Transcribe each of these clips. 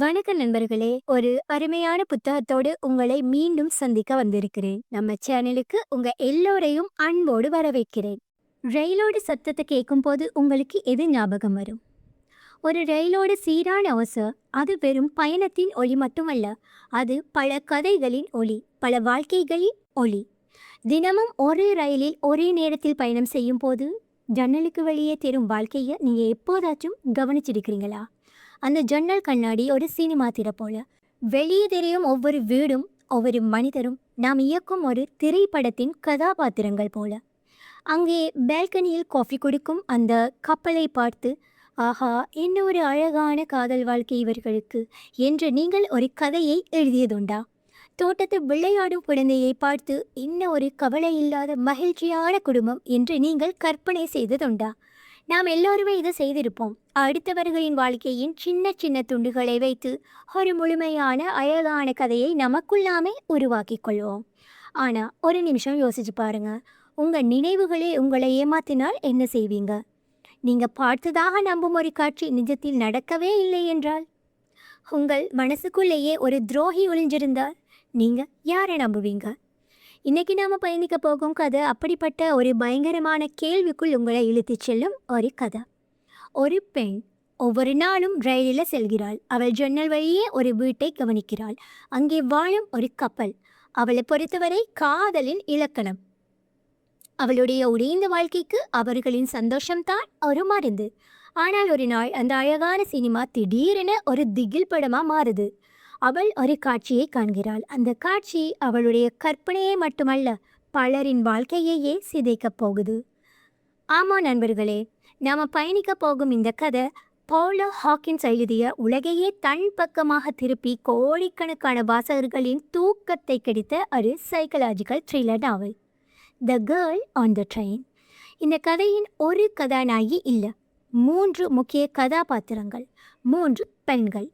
வணக்கம் நண்பர்களே, ஒரு அருமையான புத்தகத்தோடு உங்களை மீண்டும் சந்திக்க வந்திருக்கிறேன். நம்ம சேனலுக்கு உங்க எல்லோரையும் அன்போடு வரவேற்கிறேன். ரயிலோட சத்தத்தை கேட்கும்போது உங்களுக்கு எது ஞாபகம் வரும்? ஒரு ரயிலோட சீரான ஓசை, அது வெறும் பயணத்தின் ஒலி மட்டுமல்ல, அது பல கதைகளின் ஒலி, பல வாழ்க்கைகளின் ஒலி. தினமும் ஒரே ரயிலில் ஒரே நேரத்தில் பயணம் செய்யும் போது ஜன்னலுக்கு வெளியே தெரியும் வாழ்க்கையை நீங்க எப்போதாச்சும் கவனிச்சிருக்கிறீங்களா? அந்த ஜன்னல் கண்ணாடி ஒரு சினிமா திரை போல. வெளியே தெரியும் ஒவ்வொரு வீடும், ஒவ்வொரு மனிதரும் நாம் இயக்கும் ஒரு திரைப்படத்தின் கதாபாத்திரங்கள் போல. அங்கே பால்கனியில் காஃபி குடிக்கும் அந்த கப்பலை பார்த்து, ஆஹா, என்ன ஒரு அழகான காதல் வாழ்க்கை இவர்களுக்கு என்று நீங்கள் ஒரு கதையை எழுதியதுண்டா? தோட்டத்தில் விளையாடும் குழந்தையை பார்த்து, என்ன ஒரு கவலை இல்லாத மகிழ்ச்சியான குடும்பம் என்று நீங்கள் கற்பனை செய்ததுண்டா? நாம் எல்லோருமே இதை செய்திருப்போம். அடுத்தவர்களின் வாழ்க்கையின் சின்ன சின்ன துண்டுகளை வைத்து ஒரு முழுமையான அழகான கதையை நமக்குள்ளாமே உருவாக்கி கொள்வோம். ஆனால் ஒரு நிமிஷம் யோசிச்சு பாருங்க, உங்கள் நினைவுகளே உங்களை ஏமாத்தினால் என்ன செய்வீங்க? நீங்கள் பார்த்ததாக நம்பும் ஒரு காட்சி நிஜத்தில் நடக்கவே இல்லை என்றால், உங்கள் மனசுக்குள்ளேயே ஒரு துரோகி ஒளிஞ்சிருந்தால் நீங்கள் யாரை நம்புவீங்க? இன்னைக்கு நாம் பயணிக்க போகும் கதை அப்படிப்பட்ட ஒரு பயங்கரமான கேள்விக்குள் உங்களை இழுத்துச் செல்லும் ஒரு கதை. ஒரு பெண் ஒவ்வொரு நாளும் ரயிலில் செல்கிறாள். அவள் ஜன்னல் வழியே ஒரு வீட்டை கவனிக்கிறாள். அங்கே வாழும் ஒரு கப்பல். அவளை பொறுத்தவரை காதலின் இலக்கணம். அவளுடைய உடைந்த வாழ்க்கைக்கு அவர்களின் சந்தோஷம்தான் ஒரு மருந்து. ஆனால் ஒரு நாள் அந்த அழகான சினிமா திடீரென ஒரு திகில் படமாக மாறுது. அவள் ஒரு காட்சியை காண்கிறாள். அந்த காட்சி அவளுடைய கற்பனையை மட்டுமல்ல, பலரின் வாழ்க்கையையே சிதைக்கப் போகுது. ஆமாம் நண்பர்களே, நாம் பயணிக்க போகும் இந்த கதை பவுலோ ஹாக்கின்ஸ் எழுதிய, உலகையே தன் பக்கமாக திருப்பி கோடிக்கணக்கான வாசகர்களின் தூக்கத்தை கெடுத்த ஒரு psychological thriller novel, the girl on the train. இந்த கதையின் ஒரு கதாநாயகி இல்லை, 3 முக்கிய கதாபாத்திரங்கள், 3 பெண்கள்.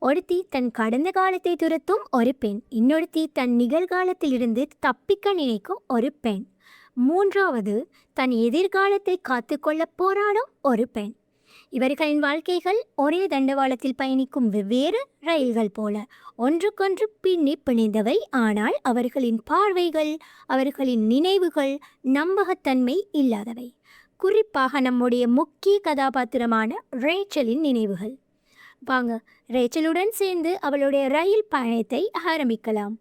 ஒருத்தி தன் கடந்த காலத்தை துரத்தும் ஒரு பெண், இன்னொருத்தி தன் நிகழ்காலத்திலிருந்து தப்பிக்க நினைக்கும் ஒரு பெண், மூன்றாவது தன் எதிர்காலத்தை காத்துக்கொள்ள போராடும் ஒரு பெண். இவர்களின் வாழ்க்கைகள் ஒரே தண்டவாளத்தில் பயணிக்கும் வெவ்வேறு ரயில்கள் போல, ஒன்றுக்கொன்று பின்னி பிணைந்தவை. ஆனால் அவர்களின் பார்வைகள், அவர்களின் நினைவுகள் நம்பகத்தன்மை இல்லாதவை. குறிப்பாக நம்முடைய முக்கிய கதாபாத்திரமான ரேச்சலின் நினைவுகள். வாங்க, ரேச்சலுடன் சேர்ந்து அவளுடைய ரயில் பயணத்தை ஆரம்பிக்கலாம்.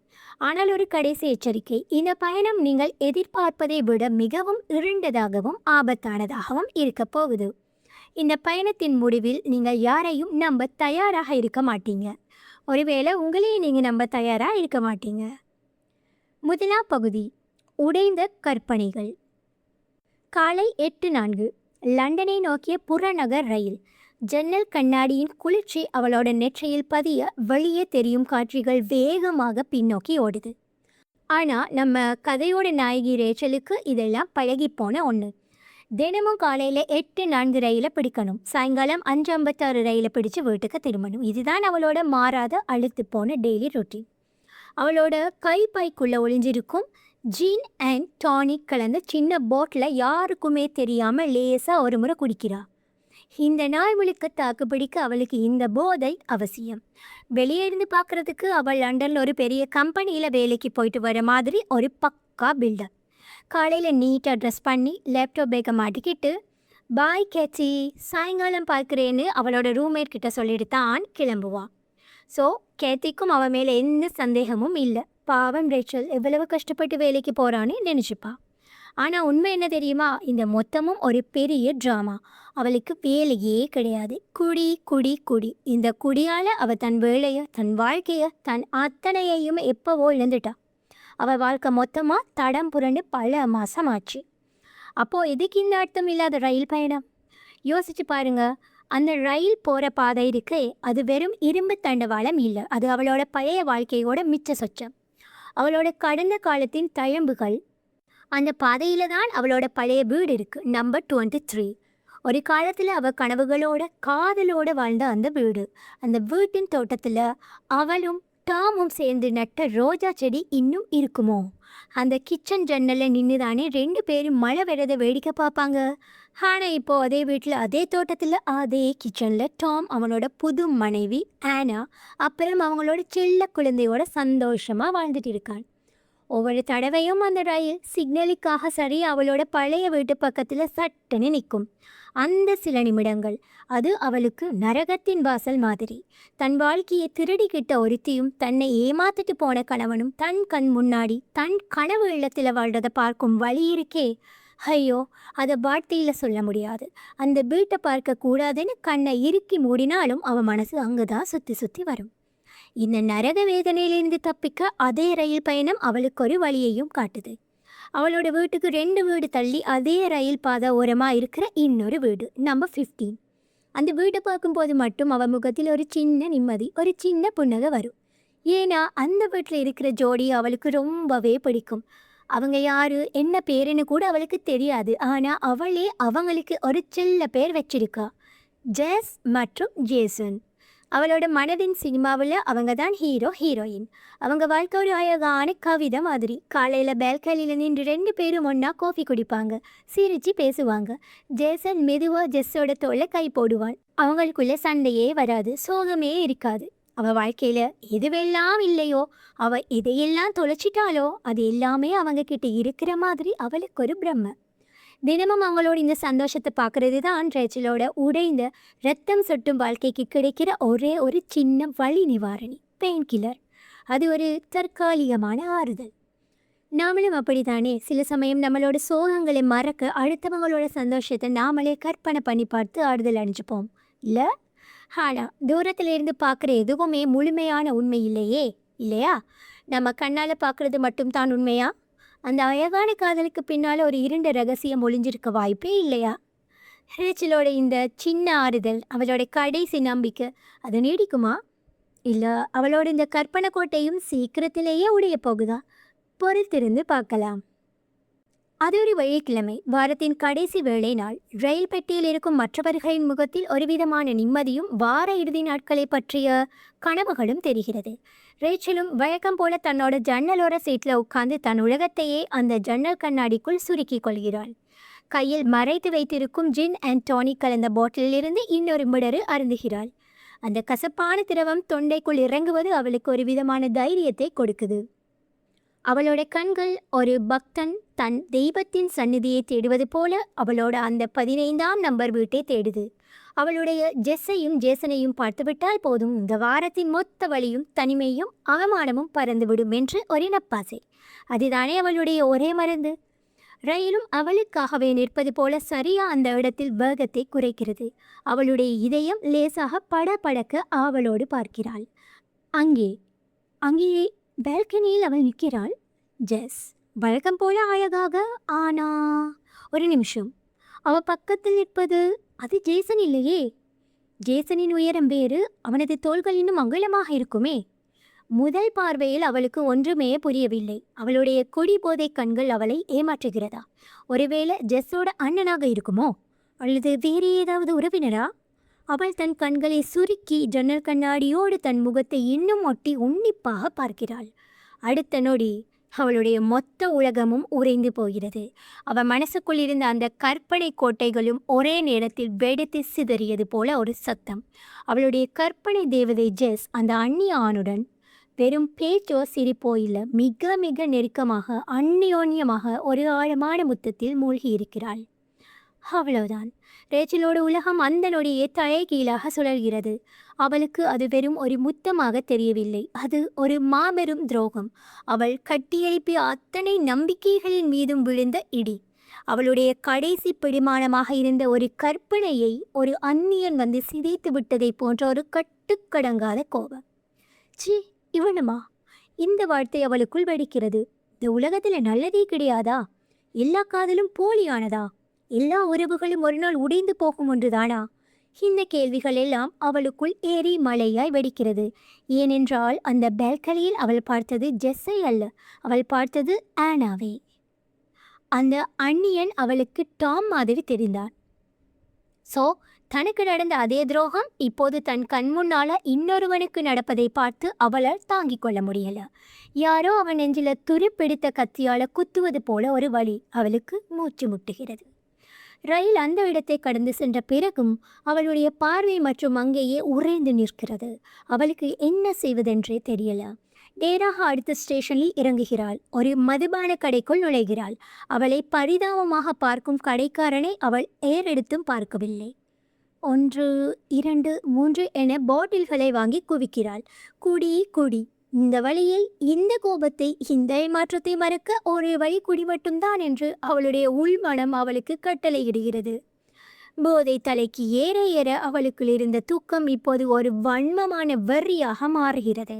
ஆனால் ஒரு கடைசி எச்சரிக்கை, இந்த பயணம் நீங்கள் எதிர்பார்ப்பதை விட மிகவும் இருண்டதாகவும் ஆபத்தானதாகவும் இருக்க போகுது. இந்த பயணத்தின் முடிவில் நீங்கள் யாரையும் நம்ப தயாராக இருக்க மாட்டீங்க. ஒருவேளை உங்களையே நீங்கள் நம்ப தயாராக இருக்க மாட்டீங்க. முதலாம் பகுதி, உடைந்த கற்பனைகள். காலை 8:04, லண்டனை நோக்கிய புறநகர் ரயில். ஜன்னல் கண்ணாடியின் குளிர்ச்சி அவளோட நெற்றியில் பதிய வெளியே தெரியும் காட்சிகள் வேகமாக பின்னோக்கி ஓடுது. ஆனால் நம்ம கதையோட நாயகி ரேச்சலுக்கு இதெல்லாம் பழகிப்போன ஒன்று. தினமும் காலையில் 8:04 ரயிலை பிடிக்கணும், சாயங்காலம் 5:56 ரயிலை பிடிச்சு வீட்டுக்கு திரும்பணும். இதுதான் அவளோட மாறாத அழுத்து போன டெய்லி ரொட்டீன். அவளோட கைப்பைக்குள்ளே ஒளிஞ்சிருக்கும் ஜீன் அண்ட் டானிக் கலந்த சின்ன போட்டில் யாருக்குமே தெரியாமல் லேசாக ஒரு முறை குடிக்கிறா. இந்த நாள் முழுக்க தாக்குப்பிடிக்க அவளுக்கு இந்த போதை அவசியம். வெளியே இருந்து பார்க்குறதுக்கு அவள் லண்டனில் ஒரு பெரிய கம்பெனியில் வேலைக்கு போயிட்டு வர மாதிரி ஒரு பக்கா பில்டப். காலையில் நீட்டாக ட்ரெஸ் பண்ணி லேப்டாப் பேக்கை மாட்டிக்கிட்டு, பாய் கேச்சி, சாயங்காலம் பார்க்குறேன்னு அவளோட ரூம்மேட் கிட்ட சொல்லிட்டு தான் கிளம்புவாள். ஸோ கேத்திக்கும் அவன் மேலே எந்த சந்தேகமும் இல்லை. பாவம் ரேச்சல் எவ்வளவு கஷ்டப்பட்டு வேலைக்கு போகிறான்னு நினச்சிப்பா. ஆனால் உண்மை என்ன தெரியுமா? இந்த மொத்தமும் ஒரு பெரிய ட்ராமா. அவளுக்கு வேலையே கிடையாது. குடி குடி குடி. இந்த குடியால் அவள் தன் வேலையை, தன் வாழ்க்கையை, தன் அத்தனையையும் எப்போவோ இழந்துட்டா. அவள் வாழ்க்கை மொத்தமாக தடம் புரண்டு பல மாதம் ஆச்சு. அப்போது எதுக்கு இந்த அர்த்தம் இல்லாத ரயில் பயணம்? யோசிச்சு பாருங்க. அந்த ரயில் போகிற பாதை இருக்கே, அது வெறும் இரும்பு தண்டவாளம் இல்லை. அது அவளோட பழைய வாழ்க்கையோட மிச்ச சொச்சம். அவளோட கடந்த காலத்தின் தழம்புகள். அந்த பாதையில் தான் அவளோட பழைய வீடு இருக்குது, நம்பர் 23. ஒரு காலத்தில் அவள் கனவுகளோட காதலோடு வாழ்ந்த அந்த வீடு. அந்த வீட்டின் தோட்டத்தில் அவளும் டாமும் சேர்ந்து நட்ட ரோஜா செடி இன்னும் இருக்குமோ? அந்த கிச்சன் ஜன்னல்ல நின்னுதானே 2 பேரும் மழை வரத வேடிக்கை பார்ப்பாங்க. ஆனா இப்போ அதே வீட்டில் அதே தோட்டத்தில் அதே கிச்சன்ல டாம் அவனோட புது மனைவி ஆனா அப்புறம் அவங்களோட செல்ல குழந்தையோட சந்தோஷமா வாழ்ந்துட்டு இருக்கான். ஒவ்வொரு தடவையும் அந்த ரயில் சிக்னலுக்காக சரி அவளோட பழைய வீட்டு பக்கத்தில் சட்டுன்னு நிற்கும். அந்த சில நிமிடங்கள் அது அவளுக்கு நரகத்தின் வாசல் மாதிரி. தன் வாழ்க்கையை திருடிக்கிட்ட ஒருத்தியும் தன்னை ஏமாத்திட்டு போன கணவனும் தன் கண் முன்னாடி தன் கனவு இல்லத்தில் வாழ்றதை பார்க்கும் வழி இருக்கே, ஐயோ, அதை வார்த்தையில் சொல்ல முடியாது. அந்த வீட்டை பார்க்க கூடாதுன்னு கண்ணை இறுக்கி மூடினாலும் அவன் மனசு அங்கதான் சுற்றி சுற்றி வரும். இந்த நரக வேதனையிலிருந்து தப்பிக்க அதே ரயில் பயணம் அவளுக்கு ஒரு வழியையும் காட்டுது. அவளோட வீட்டுக்கு 2 வீடு தள்ளி அதே ரயில் பாதை ஓரமாக இருக்கிற இன்னொரு வீடு, நம்பர் 15. அந்த வீட்டை பார்க்கும்போது மட்டும் அவள் முகத்தில் ஒரு சின்ன நிம்மதி, ஒரு சின்ன புன்னகை வரும். ஏன்னா அந்த வீட்டில் இருக்கிற ஜோடி அவளுக்கு ரொம்பவே பிடிக்கும். அவங்க யாரு என்ன பேருன்னு கூட அவளுக்கு தெரியாது. ஆனால் அவளே அவங்களுக்கு ஒரு செல்ல பேர் வச்சிருக்கா, ஜெஸ் மற்றும் ஜேசன். அவளோட மனதின் சினிமாவில் அவங்க தான் ஹீரோ ஹீரோயின். அவங்க வாழ்க்கை ஒரு அழகான கவிதை மாதிரி. காலையில் பால்கனியில் நின்று 2 பேரும் ஒன்றா காஃபி குடிப்பாங்க, சிரித்து பேசுவாங்க. ஜேசன் மெதுவாக ஜெஸ்ஸோட தோளை கை போடுவான். அவங்களுக்குள்ளே சண்டையே வராது, சோகமே இருக்காது. அவள் வாழ்க்கையில் எதுவெல்லாம் இல்லையோ, அவள் எதையெல்லாம் தொலைச்சிட்டாலோ அது எல்லாமே அவங்க கிட்ட இருக்கிற மாதிரி அவளுக்கு ஒரு பிரம்மை. தினமும் அவங்களோட இந்த சந்தோஷத்தை பார்க்கறது தான் ரேச்சலோட உடைந்த ரத்தம் சொட்டும் வாழ்க்கைக்கு கிடைக்கிற ஒரே ஒரு சின்ன வலி நிவாரணி, பெயின் கில்லர். அது ஒரு தற்காலிகமான ஆறுதல். நாமளும் அப்படித்தானே சில சமயம் நம்மளோட சோகங்களை மறக்க அடுத்தவங்களோட சந்தோஷத்தை நாமளே கற்பனை பண்ணி பார்த்து ஆறுதல் அணிஞ்சுப்போம் இல்லை? ஆனால் தூரத்திலிருந்து பார்க்குற எதுவுமே முழுமையான உண்மை இல்லையே, இல்லையா? நம்ம கண்ணால் பார்க்குறது மட்டும்தான் உண்மையா? அந்த அழகான காதலுக்கு பின்னால் ஒரு இருண்ட ரகசியம் ஒளிஞ்சிருக்க வாய்ப்பே இல்லையா? ரேச்சலோட இந்த சின்ன ஆறுதல், அவளோட கடைசி நம்பிக்கை, அது நீடிக்குமா? இல்லை அவளோட இந்த கற்பனை கோட்டையும் சீக்கிரத்திலேயே உடைய போகுதா? பொறுத்திருந்து பார்க்கலாம். அது ஒரு வெள்ளிக்கிழமை, வாரத்தின் கடைசி வேலை நாள். ரயில் பெட்டியில் இருக்கும் மற்றவர்களின் முகத்தில் ஒரு விதமான நிம்மதியும் வார இறுதி நாட்களை பற்றிய கனவுகளும் தெரிகிறது. ரேச்சலும் வழக்கம் போல தன்னோட ஜன்னலோர சீட்டில் உட்கார்ந்து தன் உலகத்தையே அந்த ஜன்னல் கண்ணாடிக்குள் சுருக்கி கொள்கிறாள். கையில் மறைத்து வைத்திருக்கும் ஜின் அண்ட் டானிக் கலந்த பாட்டிலிருந்து இன்னொரு மிடரு அருந்துகிறாள். அந்த கசப்பான திரவம் தொண்டைக்குள் இறங்குவது அவளுக்கு ஒரு விதமான தைரியத்தை கொடுக்குது. அவளோட கண்கள் ஒரு பக்தன் தன் தெய்வத்தின் சந்நிதியை தேடுவது போல அவளோட அந்த 15ஆம் நம்பர் வீட்டை தேடுது. அவளுடைய ஜெஸ்ஸையும் ஜேசனையும் பார்த்துவிட்டால் போதும், இந்த வாரத்தின் மொத்த வழியும் தனிமையும் அவமானமும் பறந்துவிடும் என்று ஒரு நப்பாசை. அதுதானே அவளுடைய ஒரே மருந்து. ரயிலும் அவளுக்காகவே நிற்பது போல சரியா அந்த இடத்தில் வேகத்தை குறைக்கிறது. அவளுடைய இதயம் லேசாக படபடக்க ஆவலோடு பார்க்கிறாள். அங்கே அங்கே பால்கனியில் அவள் நிற்கிறாள். ஜெஸ் வழக்கம் போல அழகாக. ஆனா ஒரு நிமிஷம், அவள் பக்கத்தில் நிற்பது அது ஜேசன் இல்லையே. ஜேசனின் உயரம் வேறு, அவனது தோள்கள் இன்னும் அகலமாக இருக்குமே. முதல் பார்வையில் அவளுக்கு ஒன்றுமே புரியவில்லை. அவளுடைய கொடி போதை கண்கள் அவளை ஏமாற்றுகிறதா? ஒருவேளை ஜெஸ்ஸோட அண்ணனாக இருக்குமோ, அல்லது வேறு ஏதாவது உறவினரா? அவள் தன் கண்களை சுருக்கி ஜன்னல் கண்ணாடியோடு தன் முகத்தை இன்னும் ஒட்டி உன்னிப்பாக பார்க்கிறாள். அடுத்த நொடி அவளுடைய மொத்த உலகமும் உறைந்து போகிறது. அவள் மனசுக்குள் இருந்த அந்த கற்பனை கோட்டைகளும் ஒரே நேரத்தில் வெடித்து சிதறியது போல ஒரு சத்தம். அவளுடைய கற்பனை தேவதை ஜெஸ் அந்த அந்நிய ஆணுடன் வெறும் பேச்சோ சிரிப்போ இல்லை, மிக மிக நெருக்கமாக அந்நியோன்யமாக ஒரு ஆழமான முத்தத்தில் மூழ்கி இருக்கிறாள். அவ்வளவுதான். ரேச்சலோட உலகம் அந்த நொடியே தலைகீழாக சுழல்கிறது. அவளுக்கு அது வெறும் ஒரு முத்தமாக தெரியவில்லை, அது ஒரு மாபெரும் துரோகம். அவள் கட்டியெழுப்பிய அத்தனை நம்பிக்கைகளின் மீதும் விழுந்த இடி. அவளுடைய கடைசி பிடிமானமாக இருந்த ஒரு கற்பனையை ஒரு அந்நியன் வந்து சிதைத்து விட்டதை போன்ற ஒரு கட்டுக்கடங்காத கோபம். சி, இவனுமா? இந்த வார்த்தை அவளுக்குள் வெடிக்கிறது. இந்த உலகத்தில் நல்லதே கிடையாதா? எல்லா காதலும் போலியானதா? எல்லா உறவுகளும் ஒரு நாள் உடைந்து போகும் ஒன்றுதானா? இந்த கேள்விகள் எல்லாம் அவளுக்குள் ஏறி மழையாய் வெடிக்கிறது. ஏனென்றால் அந்த பால்கனியில் அவள் பார்த்தது ஜெஸ்ஸை அல்ல, அவள் பார்த்தது ஆனாவே. அந்த அந்நியன் அவளுக்கு டாம் மாதிரி தெரிந்தான். ஸோ தனக்கு நடந்த அதே துரோகம் இப்போது தன் கண் முன்னால இன்னொருவனுக்கு நடப்பதை பார்த்து அவளால் தாங்கிக் கொள்ள முடியல. யாரோ அவன் நெஞ்சில துருப்பிடித்த கத்தியால குத்துவது போல ஒரு வலி அவளுக்கு மூச்சு முட்டுகிறது. ரயில் அந்த இடத்தை கடந்து சென்ற பிறகும் அவளுடைய பார்வை மற்றும் அங்கேயே உறைந்து நிற்கிறது. அவளுக்கு என்ன செய்வதென்றே தெரியல. நேராக அடுத்த ஸ்டேஷனில் இறங்குகிறாள். ஒரு மதுபான கடைக்குள் நுழைகிறாள். அவளை பரிதாபமாக பார்க்கும் கடைக்காரனை அவள் ஏறெடுத்தும் பார்க்கவில்லை. 1 2 3 என பாட்டில்களை வாங்கி குவிக்கிறாள். குடி குடி, இந்த வழியை, இந்த கோபத்தை, இந்த ஏமாற்றத்தை மறக்க ஒரே வழி குடி மட்டும்தான் என்று அவளுடைய உள்மனம் அவளுக்கு கட்டளையிடுகிறது. போதை தலைக்கு ஏற ஏற அவளுக்குள் இருந்த தூக்கம் இப்போது ஒரு வன்மமான வெறியாக மாறுகிறது.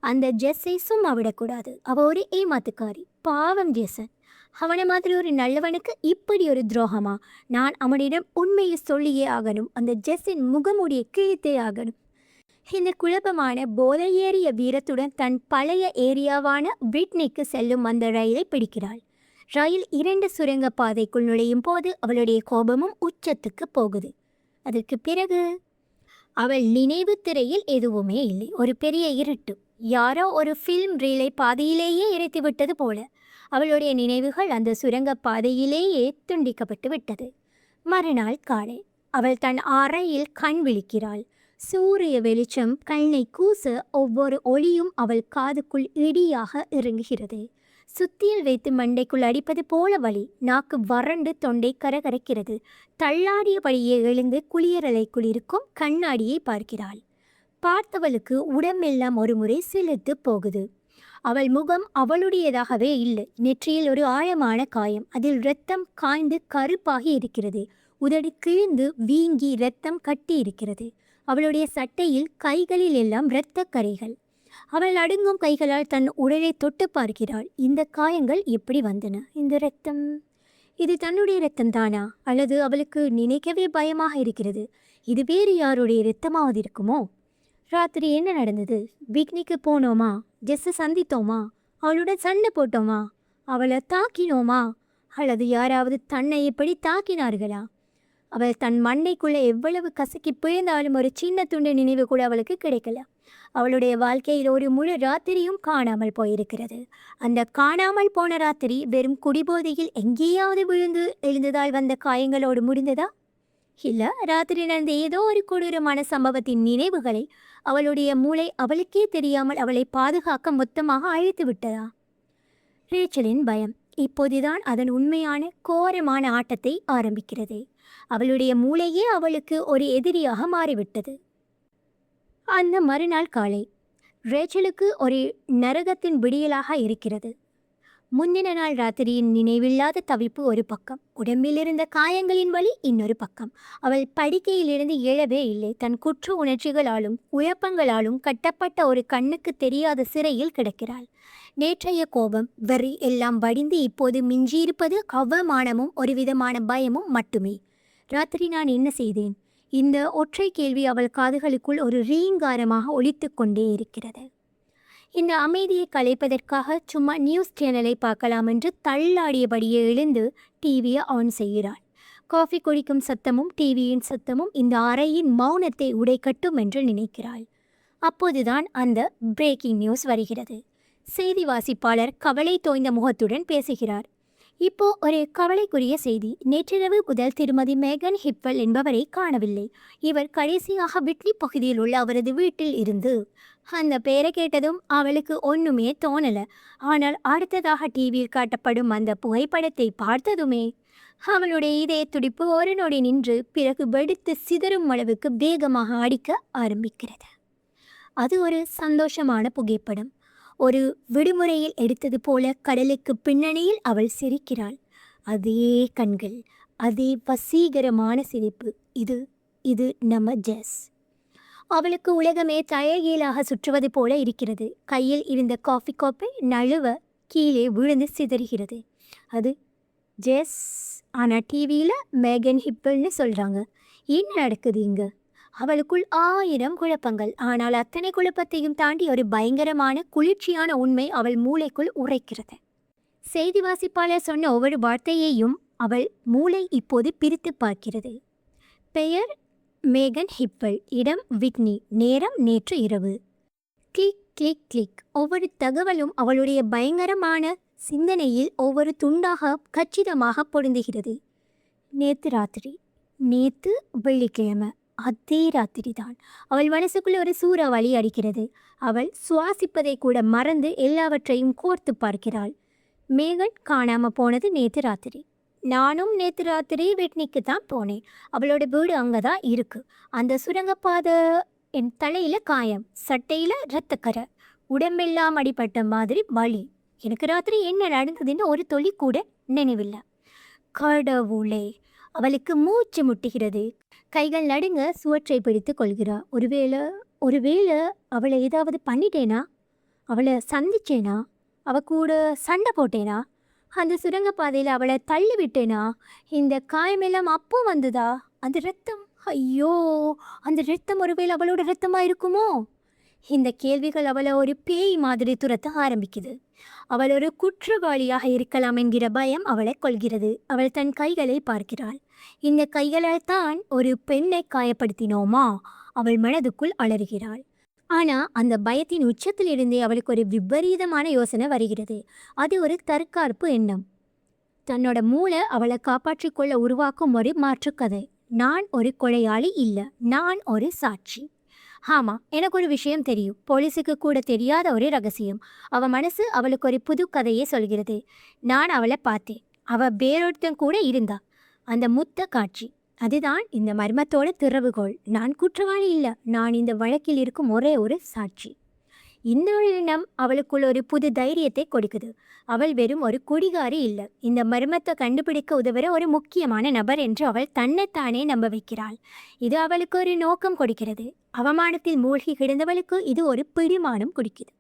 அந்த ஜெஸ்ஸை சும்மா விடக்கூடாது. அவ ஒரு ஏமாத்துக்காரி. பாவம் ஜெசன். அவனை மாதிரி ஒரு நல்லவனுக்கு இப்படி ஒரு துரோகமா? நான் அவனிடம் உண்மையை சொல்லியே ஆகணும். அந்த ஜெஸ்ஸின் முகமுடியை கிழித்தே ஆகணும். இந்த குழப்பமான போதையேறிய வீரத்துடன் தன் பழைய ஏரியாவான விட்னிக்கு செல்லும் அந்த ரயிலை பிடிக்கிறாள். ரயில் 2 சுரங்க பாதைக்குள் நுழையும் போது அவளுடைய கோபமும் உச்சத்துக்கு போகுது. அதற்கு பிறகு அவள் நினைவு திரையில் எதுவுமே இல்லை. ஒரு பெரிய இருட்டு. யாரோ ஒரு ஃபில்ம் ரீலை பாதையிலேயே இறைத்து விட்டது போல. அவளுடைய நினைவுகள் அந்த சுரங்க பாதையிலேயே துண்டிக்கப்பட்டு விட்டது. மறுநாள் காலை அவள் தன் அறையில் கண் விழிக்கிறாள். சூரிய வெளிச்சம் கண்ணை கூச ஒவ்வொரு ஒளியும் அவள் காதுக்குள் இடியாக இறங்குகிறது. சுத்தியில் வைத்து மண்டைக்குள் அடிப்பது போல வலி. நாக்கு வறண்டு தொண்டை கரகரக்கிறது. தள்ளாடியபடியே எழுந்து குளியலறைக்குள் இருக்கும் கண்ணாடியை பார்க்கிறாள். பார்த்தவளுக்கு உடம்பெல்லாம் ஒரு முறை சிலிர்த்து போகுது. அவள் முகம் அவளுடையதாகவே இல்லை. நெற்றியில் ஒரு ஆழமான காயம். அதில் இரத்தம் காய்ந்து கருப்பாகி இருக்கிறது. உதடு கிழிந்து வீங்கி இரத்தம் கட்டி இருக்கிறது. அவளுடைய சட்டையில் கைகளில் எல்லாம் இரத்த கரைகள். அவள் அடுங்கும் கைகளால் தன் உடலை தொட்டு பார்க்கிறாள். இந்த காயங்கள் எப்படி வந்தன? இந்த இரத்தம், இது தன்னுடைய இரத்தம் தானா? அல்லது அவளுக்கு நினைக்கவே பயமாக இருக்கிறது. இது வேறு யாருடைய இரத்தமாவது இருக்குமோ? ராத்திரி என்ன நடந்தது? பிக்னிக்கு போனோமா? ஜெஸ்ஸை சந்தித்தோமா? அவளுடன் சண்டை போட்டோமா? அவளை தாக்கினோமா? அல்லது யாராவது தன்னை எப்படி தாக்கினார்களா? அவள் தன் மண்டைக்குள்ளே எவ்வளவு கசக்கி பிழைந்தாலும் ஒரு சின்ன துண்டு நினைவு கூட அவளுக்கு கிடைக்கல. அவளுடைய வாழ்க்கையில் ஒரு முழு ராத்திரியும் காணாமல் போயிருக்கிறது. அந்த காணாமல் போன ராத்திரி வெறும் குடிபோதையில் எங்கேயாவது விழுந்து எழுந்ததால் வந்த காயங்களோடு முடிந்ததா? இல்லை, ராத்திரி நடந்த ஏதோ ஒரு கொடூரமான சம்பவத்தின் நினைவுகளை அவளுடைய மூளை அவளுக்கே தெரியாமல் அவளை பாதுகாக்க மொத்தமாக அழைத்து விட்டதா? ரேச்சலின் பயம் இப்போதுதான் அதன் உண்மையான கோரமான ஆட்டத்தை ஆரம்பிக்கிறது. அவளுடைய மூளையே அவளுக்கு ஒரு எதிரியாக மாறிவிட்டது. அந்த மறுநாள் காலை ரேச்சலுக்கு ஒரு நரகத்தின் விடியலாக இருக்கிறது. முந்தின நாள் ராத்திரியின் நினைவில்லாத தவிப்பு ஒரு பக்கம், உடம்பிலிருந்த காயங்களின் வலி இன்னொரு பக்கம். அவள் படுக்கையிலிருந்து எழவே இல்லை. தன் குற்ற உணர்ச்சிகளாலும் குழப்பங்களாலும் கட்டப்பட்ட ஒரு கண்ணுக்கு தெரியாத சிறையில் கிடக்கிறாள். நேற்றைய கோபம், வெறி எல்லாம் வடிந்து இப்போது மிஞ்சியிருப்பது அவமானமும் ஒரு விதமான பயமும் மட்டுமே. ராத்திரி நான் என்ன செய்தேன்? இந்த ஒற்றை கேள்வி அவள் காதுகளுக்குள் ஒரு ரீங்காரமாக ஒலித்து கொண்டே இருக்கிறது. இந்த அமைதியை கலைப்பதற்காக சும்மா நியூஸ் சேனலை பார்க்கலாம் என்று தள்ளாடியபடியே எழுந்து டிவியை ஆன் செய்கிறாள். காஃபி குடிக்கும் சத்தமும் டிவியின் சத்தமும் இந்த அறையின் மௌனத்தை உடைக்கட்டும் என்று நினைக்கிறாள். அப்போதுதான் அந்த பிரேக்கிங் நியூஸ் வருகிறது. செய்தி வாசிப்பாளர் கவலை தோய்ந்த முகத்துடன் பேசுகிறார். இப்போ ஒரு கவலைக்குரிய செய்தி. நேற்றிரவு முதல் திருமதி மேகன் ஹிப்பல் என்பவரை காணவில்லை. இவர் கடைசியாக விட்னி பகுதியில் உள்ள அவரது வீட்டில் இருந்து. அந்த பெயரை கேட்டதும் அவளுக்கு ஒன்றுமே தோணல. ஆனால் அடுத்ததாக டிவியில் காட்டப்படும் அந்த புகைப்படத்தை பார்த்ததுமே அவளுடைய இதய துடிப்பு ஒரு நொடி நின்று பிறகு வெடித்து சிதறும் அளவுக்கு வேகமாக அடிக்க ஆரம்பிக்கிறது. அது ஒரு சந்தோஷமான புகைப்படம். ஒரு விடுமுறையில் எடுத்தது போல கடலுக்கு பின்னணியில் அவள் சிரிக்கிறாள். அதே கண்கள், அதே வசீகரமான சிரிப்பு. இது இது நம்ம ஜெஸ். அவளுக்கு உலகமே தலைகீழாக சுற்றுவது போல இருக்கிறது. கையில் இருந்த காஃபி கோப்பை நழுவ கீழே விழுந்து சிதறுகிறது. அது ஜெஸ். ஆனால் டிவியில் மேகன் ஹிப்பல்னு சொல்கிறாங்க. என்ன நடக்குது இங்கே? அவளுக்குள் 1000 குழப்பங்கள். ஆனால் அத்தனை குழப்பத்தையும் தாண்டி ஒரு பயங்கரமான குளிர்ச்சியான உண்மை அவள் மூளைக்குள் உரைக்கிறது. செய்தி வாசிப்பாளர் சொன்ன ஒவ்வொரு வார்த்தையையும் அவள் மூளை இப்போது பிரித்து பார்க்கிறது. பெயர் மேகன் ஹிப்பல். இடம் விட்னி. நேரம் நேற்று இரவு. Click click click. ஒவ்வொரு தகவலும் அவளுடைய பயங்கரமான சிந்தனையில் ஒவ்வொரு துண்டாக கச்சிதமாக பொருந்துகிறது. நேத்து ராத்திரி. நேத்து வெள்ளிக்கிழமை. அதே ராத்திரி தான். அவள் மனசுக்குள்ள ஒரு சூறாவளி அடிக்கிறது. அவள் சுவாசிப்பதை கூட மறந்து எல்லாவற்றையும் கோர்த்து பார்க்கிறாள். மேகன் காணாம போனது நேத்து ராத்திரி. நானும் நேத்து ராத்திரி வெட்னிக்கு தான் போனேன். அவளோட வீடு அங்கே தான் இருக்கு. அந்த சுரங்கப்பாதை. என் தலையில காயம், சட்டையில இரத்தக்கரை, உடம்பெல்லாம் அடிபட்ட மாதிரி வலி. எனக்கு ராத்திரி என்ன நடந்ததுன்னு ஒரு தொழி கூட நினைவில்லை. கடவுளே! அவளுக்கு மூச்சு முட்டுகிறது. கைகள் நடுங்க சுவற்றை பிடித்து கொள்கிறாள். ஒருவேளை அவளை ஏதாவது பண்ணிட்டேனா? அவளை சந்திச்சேனா? அவ கூட சண்டை போட்டேனா? அந்த சுரங்கப்பாதையில் அவளை தள்ளி விட்டேனா? இந்த காயமெல்லாம் அப்போ வந்ததா? அந்த ரத்தம், ஐயோ! அந்த ரத்தம் ஒருவேளை அவளோட ரத்தமா இருக்குமோ? இந்த கேள்விகள் அவளை ஒரு பேய் மாதிரி துரத்த ஆரம்பிக்குது. அவள் ஒரு குற்றவாளியாக இருக்கலாம் என்கிற பயம் அவளை கொள்கிறது. அவள் தன் கைகளை பார்க்கிறாள். இந்த கைகளால் தான் ஒரு பெண்ணை காயப்படுத்தினோமா? அவள் மனதுக்குள் அலறுகிறாள். ஆனா அந்த பயத்தின் உச்சத்திலிருந்தே அவளுக்கு ஒரு விபரீதமான யோசனை வருகிறது. அது ஒரு தற்காப்பு எண்ணம். தன்னோட மூளை அவளை காப்பாற்றிக் கொள்ள உருவாக்கும் ஒரு மாற்றுக்கதை. நான் ஒரு கொலையாளி இல்லை, நான் ஒரு சாட்சி. ஆமாம், எனக்கு ஒரு விஷயம் தெரியும். போலீஸுக்கு கூட தெரியாத ஒரு ரகசியம். அவள் மனசு அவளுக்கு ஒரு புது கதையை சொல்கிறது. நான் அவளை பார்த்தேன். அவள் வேறொருத்தன் கூட இருந்தா. அந்த முத்த காட்சி, அதுதான் இந்த மர்மத்தோட திறவுகோள். நான் குற்றவாளி இல்லை, நான் இந்த வழக்கில் இருக்கும் ஒரே ஒரு சாட்சி. இந்த எண்ணம் அவளுக்குள் ஒரு புது தைரியத்தை கொடுக்குது. அவள் வெறும் ஒரு குடிகாரி இல்லை, இந்த மர்மத்தை கண்டுபிடிக்க உதவுற ஒரு முக்கியமான நபர் என்று அவள் தன்னைத்தானே நம்ப வைக்கிறாள். இது அவளுக்கு ஒரு நோக்கம் கொடுக்கிறது. அவமானத்தில் மூழ்கி கிடந்தவளுக்கு இது ஒரு பிடிமானம் கொடுக்குது.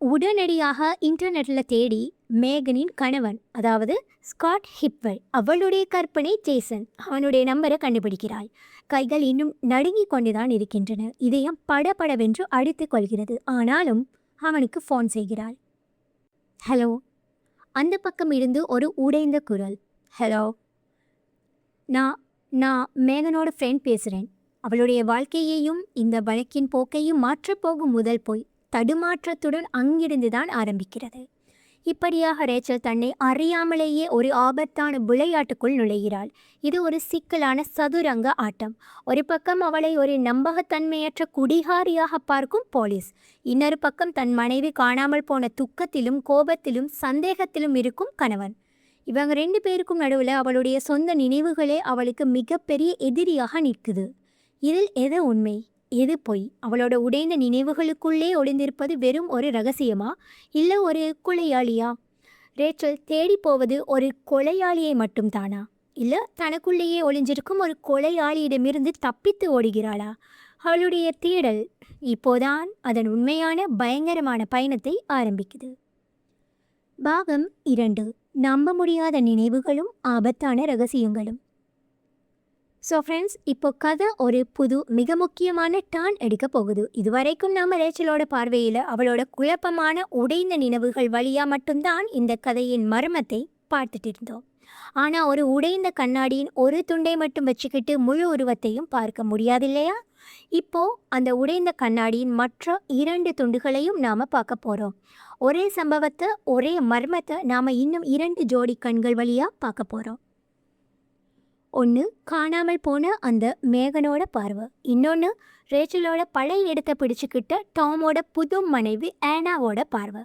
உடனடியாக இன்டர்நெட்ல தேடி மேகனின் கணவன், அதாவது ஸ்காட் ஹிப்பல், அவளுடைய கற்பனை ஜேசன், அவனுடைய நம்பரை கண்டுபிடிக்கிறாள். கைகள் இன்னும் நடுங்கிக் கொண்டுதான் இருக்கின்றன. இதயம் படபடவென்று அடித்து கொள்கிறது. ஆனாலும் அவனுக்கு ஃபோன் செய்கிறாள். ஹலோ. அந்த பக்கம் இருந்து ஒரு உடைந்த குரல். ஹலோ, நான் நான் மேகனோட ஃப்ரெண்ட் பேசுகிறேன். அவளுடைய வாழ்க்கையையும் இந்த வழக்கின் போக்கையும் மாற்றப்போகும் முதல் போய் தடுமாற்றத்துடன் அங்கிருந்துதான் ஆரம்பிக்கிறது. இப்படியாக ரேச்சல் தன்னை அறியாமலேயே ஒரு ஆபத்தான விளையாட்டுக்குள் நுழைகிறாள். இது ஒரு சிக்கலான சதுரங்க ஆட்டம். ஒரு பக்கம் அவளை ஒரு நம்பகத்தன்மையற்ற குடிகாரியாக பார்க்கும் போலீஸ், இன்னொரு பக்கம் தன் மனைவி காணாமல் போன துக்கத்திலும் கோபத்திலும் சந்தேகத்திலும் இருக்கும் கணவன். இவங்க 2 பேருக்கும் நடுவில் அவளுடைய சொந்த நினைவுகளே அவளுக்கு மிகப்பெரிய எதிரியாக நிற்குது. இதில் எது உண்மை, எது பொய்? அவளோட உடைந்த நினைவுகளுக்குள்ளே ஒளிந்திருப்பது வெறும் ஒரு ரகசியமா, இல்லை ஒரு கொலையாளியா? ரேச்சல் தேடி போவது ஒரு கொலையாளியை மட்டும் தானா, இல்லை தனக்குள்ளேயே ஒளிஞ்சிருக்கும் ஒரு கொலையாளியிடமிருந்து தப்பித்து ஓடுகிறாளா? அவளுடைய தேடல் இப்போதான் அதன் உண்மையான பயங்கரமான பயணத்தை ஆரம்பிக்குது. பாகம் 2. நம்ப முடியாத நினைவுகளும் ஆபத்தான ரகசியங்களும். ஸோ ஃப்ரெண்ட்ஸ், இப்போ கதை ஒரு புது மிக முக்கியமான டர்ன் எடுக்க போகுது. இதுவரைக்கும் நாம் ரேச்சலோட பார்வையில் அவளோட குழப்பமான உடைந்த நினைவுகள் வழியாக மட்டும்தான் இந்த கதையின் மர்மத்தை பார்த்துட்டு இருந்தோம். ஆனால் ஒரு உடைந்த கண்ணாடியின் ஒரு துண்டை மட்டும் வச்சுக்கிட்டு முழு உருவத்தையும் பார்க்க முடியாது இல்லையா? இப்போது அந்த உடைந்த கண்ணாடியின் மற்ற 2 துண்டுகளையும் நாம் பார்க்க போகிறோம். ஒரே சம்பவத்தை, ஒரே மர்மத்தை நாம் இன்னும் 2 ஜோடி கண்கள் வழியாக பார்க்க போகிறோம். ஒன்று காணாமல் போன அந்த மேகனோட பார்வை, இன்னொன்று ரேச்சலோட பழைய இடத்தை பிடிச்சிக்கிட்ட டாமோட புது மனைவி ஆனாவோட பார்வை.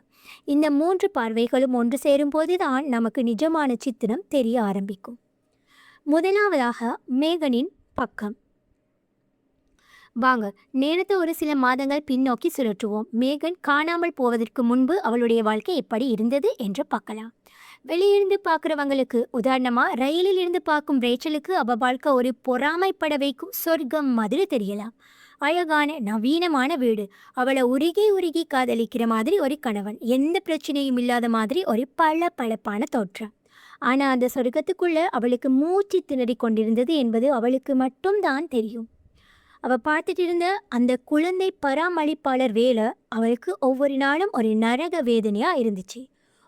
இந்த 3 பார்வைகளும் ஒன்று சேரும் போது தான் நமக்கு நிஜமான சித்திரம் தெரிய ஆரம்பிக்கும். முதலாவதாக மேகனின் பக்கம். வாங்க நேரத்தை ஒரு சில மாதங்கள் பின்னோக்கி சுழற்றுவோம். மேகன் காணாமல் போவதற்கு முன்பு அவளுடைய வாழ்க்கை எப்படி இருந்தது என்று பார்க்கலாம். வெளியிருந்து பார்க்குறவங்களுக்கு, உதாரணமாக ரயிலில் இருந்து பார்க்கும் ரேச்சலுக்கு அவள் வாழ்க்கை ஒரு பொறாமைப்பட வைக்கும் சொர்க்கம் மாதிரி தெரியலாம். அழகான நவீனமான வீடு, அவளை உருகி உருகி காதலிக்கிற மாதிரி ஒரு கணவன், எந்த பிரச்சனையும் இல்லாத மாதிரி ஒரு பளபளப்பான தோற்றம். ஆனால் அந்த சொர்க்கத்துக்குள்ளே அவளுக்கு மூச்சு திணறி கொண்டிருந்தது என்பது அவளுக்கு மட்டும்தான் தெரியும். அவள் பார்த்துட்டு இருந்த அந்த குழந்தை பராமரிப்பாளர் வேலை அவளுக்கு ஒவ்வொரு நாளும் ஒரு நரக வேதனையாக இருந்துச்சு.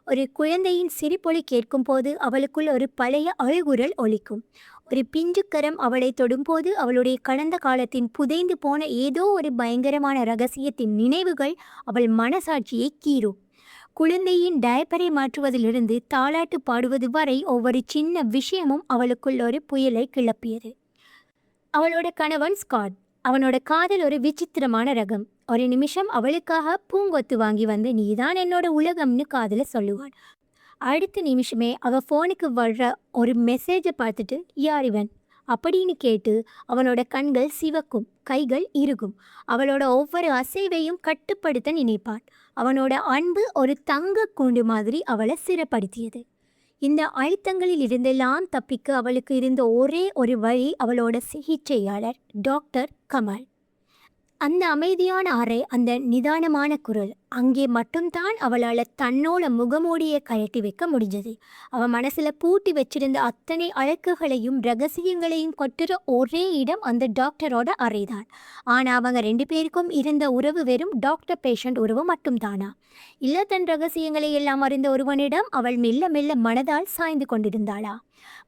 ஒரு குழந்தையின் சிரிப்பொலி கேட்கும் போது அவளுக்குள் ஒரு பழைய அழுகுரல் ஒலிக்கும். ஒரு பிஞ்சுக்கரம் அவளை தொடும்போது அவளுடைய கடந்த காலத்தின் புதைந்து போன ஏதோ ஒரு பயங்கரமான ரகசியத்தின் நினைவுகள் அவள் மனசாட்சியை கீறும். குழந்தையின் டயப்பரை மாற்றுவதிலிருந்து தாலாட்டு பாடுவது வரை ஒவ்வொரு சின்ன விஷயமும் அவளுக்குள் ஒரு புயலை கிளப்பியது. அவளோட கணவன் ஸ்காட். அவனோட காதல் ஒரு விசித்திரமான ரகம். ஒரு நிமிஷம் அவளுக்காக பூங்கொத்து வாங்கி வந்து நீதான் என்னோட உலகம்னு காதல சொல்லுவான். அடுத்த நிமிஷமே அவள் ஃபோனுக்கு வர்ற ஒரு மெசேஜை பார்த்துட்டு யார் இவன் அப்படின்னு கேட்டு அவனோட கண்கள் சிவக்கும், கைகள் இறுகும். அவளோட ஒவ்வொரு அசைவையும் கட்டுப்படுத்த நினைப்பான். அவனோட அன்பு ஒரு தங்க கூண்டு மாதிரி அவளை சிறப்படுத்தியது. இந்த அழுத்தங்களில் இருந்தெல்லாம் தப்பிக்க அவளுக்கு இருந்த ஒரே ஒரு வழி அவளோட சிகிச்சையாளர் டாக்டர் கமல். அந்த அமைதியான அறை, அந்த நிதானமான குரல், அங்கே மட்டும்தான் அவளால் தன்னோட முகமூடியை கழட்டி வைக்க முடிஞ்சது. அவள் மனசில் பூட்டி வச்சிருந்த அத்தனை அழகுகளையும் ரகசியங்களையும் கொட்டுற ஒரே இடம் அந்த டாக்டரோட அறைதான். ஆனால் அவங்க 2 பேருக்கும் இருந்த உறவு வெறும் டாக்டர் பேஷண்ட் உறவு மட்டும்தானா? இல்லை, தன் ரகசியங்களை எல்லாம் அறிந்த ஒருவனிடம் அவள் மெல்ல மெல்ல மனதால் சாய்ந்து கொண்டிருந்தாளா?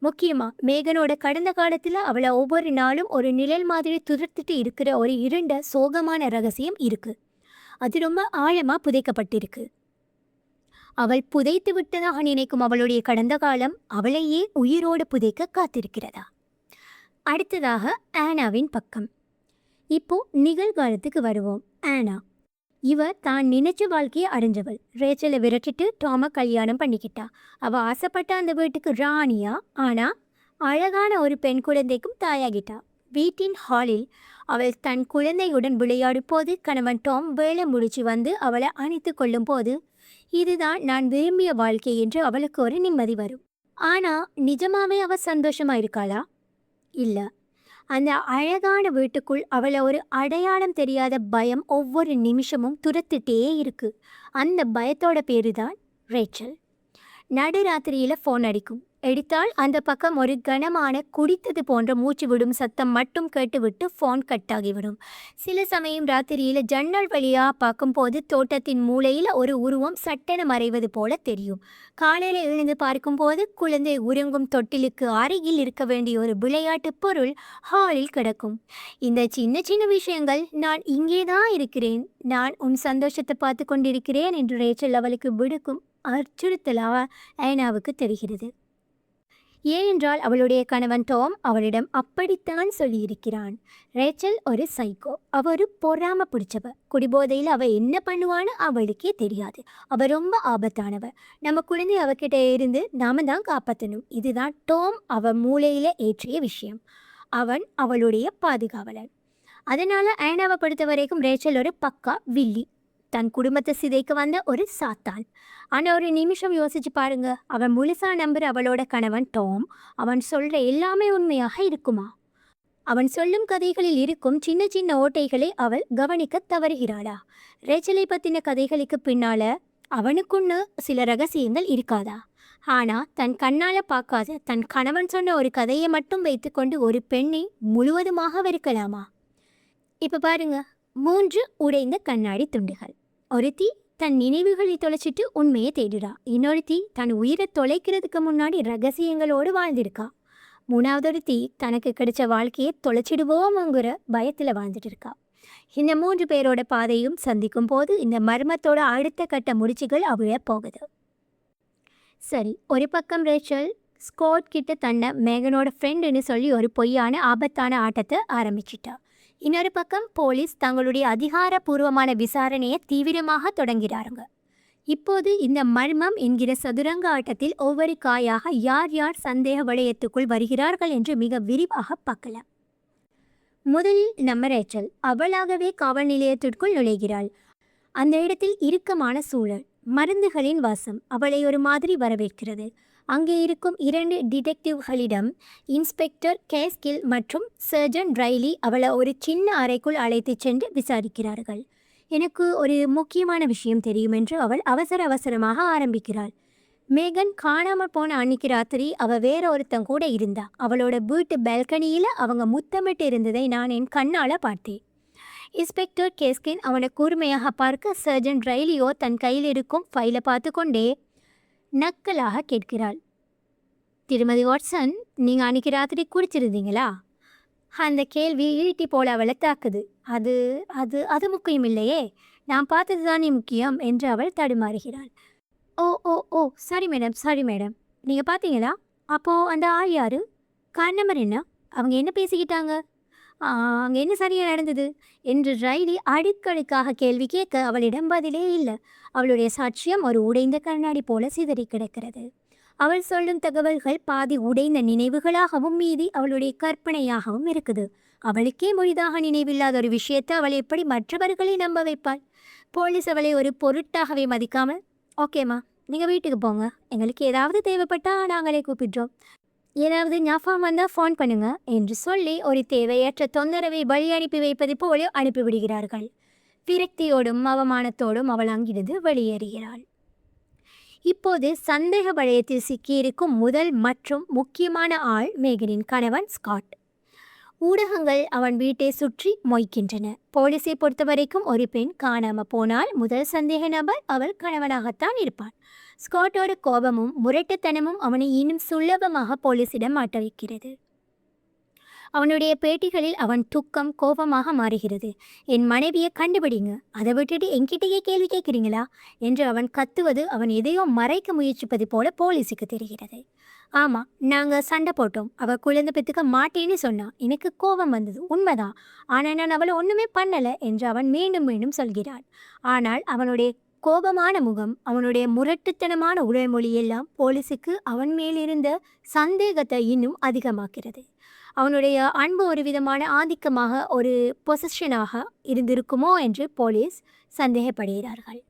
முக்கியமாக மேகனோட கடந்த காலத்தில் அவளை ஒவ்வொரு நாளும் ஒரு நிழல் மாதிரி துரத்துட்டு இருக்கிற ஒரு இருண்ட சோகமான ரகசியம் இருக்கு. அது ரொம்ப ஆழமாக புதைக்கப்பட்டிருக்கு. அவள் புதைத்து விட்டதாக நினைக்கும் அவளுடைய கடந்த காலம் அவளையே உயிரோடு புதைக்க காத்திருக்கிறதா? அடுத்ததாக ஆனாவின் பக்கம். இப்போ நிகழ்காலத்துக்கு வருவோம். ஆனா இவ தான் நினைச்ச வாழ்க்கையை அடைஞ்சவள். ரேச்சலை விரட்டிட்டு டாமை கல்யாணம் பண்ணிக்கிட்டா. அவள் ஆசைப்பட்ட அந்த வீட்டுக்கு ராணியா, ஆனால் அழகான ஒரு பெண் குழந்தைக்கும் தாயாகிட்டா. வீட்டின் ஹாலில் அவள் தன் குழந்தையுடன் விளையாடும் போது கணவன் டாம் வேலை முடிச்சு வந்து அவளை அணைத்து கொள்ளும் போது இதுதான் நான் விரும்பிய வாழ்க்கை என்று அவளுக்கு ஒரு நிம்மதி வரும். ஆனால் நிஜமாவே அவள் சந்தோஷமாக இருக்காளா? இல்லை. அந்த அழகான வீட்டுக்குள் அவளை ஒரு அடையாளம் தெரியாத பயம் ஒவ்வொரு நிமிஷமும் துரத்துட்டே இருக்கு. அந்த பயத்தோட பேரு தான் ரேச்சல். நடுராத்திரியில் ஃபோன் அடிக்கும். எடுத்தால் அந்த பக்கம் ஒரு கனமான குடித்தது போன்ற மூச்சு விடும் சத்தம் மட்டும் கேட்டுவிட்டு ஃபோன் கட் ஆகிவிடும். சில சமயம் ராத்திரியில் ஜன்னல் வழியாக பார்க்கும்போது தோட்டத்தின் மூலையில் ஒரு உருவம் சட்டென மறைவது போல தெரியும். காலையில் எழுந்து பார்க்கும்போது குழந்தை உறங்கும் தொட்டிலுக்கு அருகில் இருக்க வேண்டிய ஒரு விளையாட்டு பொருள் ஹாலில் கிடக்கும். இந்த சின்ன சின்ன விஷயங்கள், நான் இங்கே தான் இருக்கிறேன், நான் உன் சந்தோஷத்தை பார்த்து கொண்டிருக்கிறேன் என்று ரேச்சல் அவளுக்கு விடுக்கும் அச்சுறுத்தலாக ஆனாவுக்கு தெரிகிறது. ஏனென்றால் அவளுடைய கணவன் டாம் அவளிடம் அப்படித்தான் சொல்லியிருக்கிறான். ரேச்சல் ஒரு சைக்கோ. அவ ஒரு பொறாம பிடிச்சவ. குடிபோதையில் அவள் என்ன பண்ணுவான்னு அவளுக்கே தெரியாது. அவள் ரொம்ப ஆபத்தானவ. நம்ம குழந்தை அவகிட்ட இருந்து நாம தான் காப்பாற்றணும். இதுதான் டாம் அவள் மூளையில் ஏற்றிய விஷயம். அவன் அவளுடைய பாதுகாவலன். அதனால் ஆனாவை பொறுத்த வரைக்கும் ரேச்சல் ஒரு பக்கா வில்லி, தன் குடும்பத்தை சிதைக்க வந்த ஒரு சாத்தான். ஆனால் ஒரு நிமிஷம் யோசிச்சு பாருங்க, அவன் முழுசா நம்புற அவளோட கணவன் டாம் அவன் சொல்ற எல்லாமே உண்மையாக இருக்குமா? அவன் சொல்லும் கதைகளில் இருக்கும் சின்ன சின்ன ஓட்டைகளை அவள் கவனிக்க தவறுகிறாளா? ரேச்சலை பற்றின கதைகளுக்கு பின்னால அவனுக்குன்னு சில ரகசியங்கள் இருக்காதா? ஆனால் தன் கண்ணால் பார்க்காத தன் கணவன் சொன்ன ஒரு கதையை மட்டும் வைத்துக்கொண்டு ஒரு பெண்ணை முழுவதுமாக வெறுக்கலாமா? இப்போ பாருங்க, 3 உடைந்த கண்ணாடி துண்டுகள். ஒருத்தி தன் நினைவுகளை தொலைச்சிட்டு உண்மையை தேடுறா. இன்னொருத்தி தன் உயிரை தொலைக்கிறதுக்கு முன்னாடி ரகசியங்களோடு வாழ்ந்திருக்கா. 3வது ஒருத்தி தனக்கு கிடைச்ச வாழ்க்கையை தொலைச்சிடுவோம்ங்கிற பயத்தில் வாழ்ந்துட்டு இருக்கா. இந்த 3 பேரோட பாதையும் சந்திக்கும் போது இந்த மர்மத்தோட அடுத்த கட்ட முடிச்சுகள் அவிழ போகுது. சரி, ஒரு பக்கம் ரேச்சல் ஸ்காட் கிட்ட தன்னை மேகனோட ஃப்ரெண்டுன்னு சொல்லி ஒரு பொய்யான ஆபத்தான ஆட்டத்தை ஆரம்பிச்சிட்டா. இன்னொரு பக்கம் போலீஸ் தங்களுடைய அதிகாரப்பூர்வமான விசாரணையை தீவிரமாக தொடங்கிறாருங்க. இப்போது இந்த மர்மம் என்கிற சதுரங்க ஆட்டத்தில் ஒவ்வொரு காயாக யார் யார் சந்தேக வளையத்துக்குள் வருகிறார்கள் என்று மிக விரிவாக பார்க்கலாம். முதலில் நம்ம ரேச்சல். அவளாகவே காவல் நிலையத்திற்குள் நுழைகிறாள். அந்த இடத்தில் இறுக்கமான சூழல், மருந்துகளின் வாசம் அவளை ஒரு மாதிரி வரவேற்கிறது. அங்கே இருக்கும் 2 டிடெக்டிவ்களிடம் இன்ஸ்பெக்டர் கேஸ்கில் மற்றும் சர்ஜன் ரைலி அவளை ஒரு சின்ன அறைக்குள் அழைத்து சென்று விசாரிக்கிறார்கள். எனக்கு ஒரு முக்கியமான விஷயம் தெரியும் என்று அவள் அவசரமாக ஆரம்பிக்கிறாள். மேகன் காணாமல் போன அன்னைக்கு ராத்திரி அவள் வேற ஒருத்தன் கூட இருந்தா. அவளோட வீட்டு பால்கனியில் அவங்க முத்தமிட்டு இருந்ததை நான் என் கண்ணால் பார்த்தேன். இன்ஸ்பெக்டர் கேஸ்கின் அவனை கூர்மையாக பார்க்க சர்ஜன் ரைலியோ தன் கையில் இருக்கும் ஃபைலை பார்த்து கொண்டே நக்கலாக கேட்கிறாள். திருமதி வாட்சன், நீங்கள் அன்றைக்கி ராத்திரி குடிச்சிருந்தீங்களா? அந்த கேள்வி ஈட்டி போல அவளை தாக்குது. அது அது அது முக்கியம் இல்லையே, நான் பார்த்தது தானே முக்கியம் என்று அவள் தடுமாறுகிறாள். ஓ ஓ ஓ, சரி மேடம், சரி மேடம். நீங்கள் பார்த்தீங்களா? அப்போது அந்த ஆள் யார்? கார் நம்பர் என்ன? அவங்க என்ன பேசிக்கிட்டாங்க? அங்கே என்ன சரியாக நடந்தது என்று ரைலி அடுக்கடுக்காக கேள்வி கேட்க அவளிடம் பதிலே இல்லை. அவளுடைய சாட்சியம் ஒரு உடைந்த கண்ணாடி போல சிதறி கிடக்கிறது. அவள் சொல்லும் தகவல்கள் பாதி உடைந்த நினைவுகளாகவும் மீதி அவளுடைய கற்பனையாகவும் இருக்குது. அவளுக்கே முழுதாக நினைவில்லாத ஒரு விஷயத்தை அவள் எப்படி மற்றவர்களை நம்ப வைப்பாள்? போலீஸ் அவளை ஒரு பொருட்டாகவே மதிக்காமல், ஓகேம்மா, நீங்கள் வீட்டுக்கு போங்க, எங்களுக்கு ஏதாவது தேவைப்பட்டா நாங்களே கூப்பிடுறோம், ஏதாவது ஞாபகம் வந்தால் ஃபோன் பண்ணுங்க என்று சொல்லி ஒரு தேவையற்ற தொந்தரவை வழி அனுப்பி வைப்பது போல அனுப்பிவிடுகிறார்கள். விரக்தியோடும் அவமானத்தோடும் அவள் அங்கிருந்து வெளியேறுகிறாள். இப்போது சந்தேக வளையத்தில் சிக்கியிருக்கும் முதல் மற்றும் முக்கியமான ஆள் மேகனின் கணவன் ஸ்காட். ஊடகங்கள் அவன் வீட்டை சுற்றி மொய்க்கின்றன. போலீஸை பொறுத்தவரைக்கும் ஒரு பெண் காணாமல் போனால் முதல் சந்தேக நபர் அவள் கணவனாகத்தான் இருப்பான். ஸ்காட்டோட கோபமும் முரட்டுத்தனமும் அவனை இன்னும் சுலபமாக போலீஸிடம் மாட்ட வைக்கிறது. அவனுடைய பேட்டிகளில் அவன் துக்கம் கோபமாக மாறுகிறது. என் மனைவியை கண்டுபிடிங்க, அதை விட்டுட்டு என்கிட்டயே கேள்வி கேட்குறீங்களா என்று அவன் கத்துவது அவன் எதையோ மறைக்க முயற்சிப்பது போல போலீஸுக்கு தெரிகிறது. ஆமாம், நாங்கள் சண்டை போட்டோம், அவள் குழந்தை பெற்றுக்க மாட்டேன்னு சொன்னான், எனக்கு கோபம் வந்தது, உண்மைதான், ஆனால் நான் அவளை ஒன்றுமே பண்ணலை என்று அவன் மீண்டும் மீண்டும் சொல்கிறான். ஆனால் அவனுடைய கோபமான முகம், அவனுடைய முரட்டுத்தனமான உடல்மொழி எல்லாம் போலீஸுக்கு அவன் மேலிருந்த சந்தேகத்தை இன்னும் அதிகமாக்கிறது. அவனுடைய அன்பு ஒரு விதமான ஆதிக்கமாக, ஒரு பொசிஷனாக இருந்திருக்குமோ என்று போலீஸ் சந்தேகப்படுகிறார்கள்.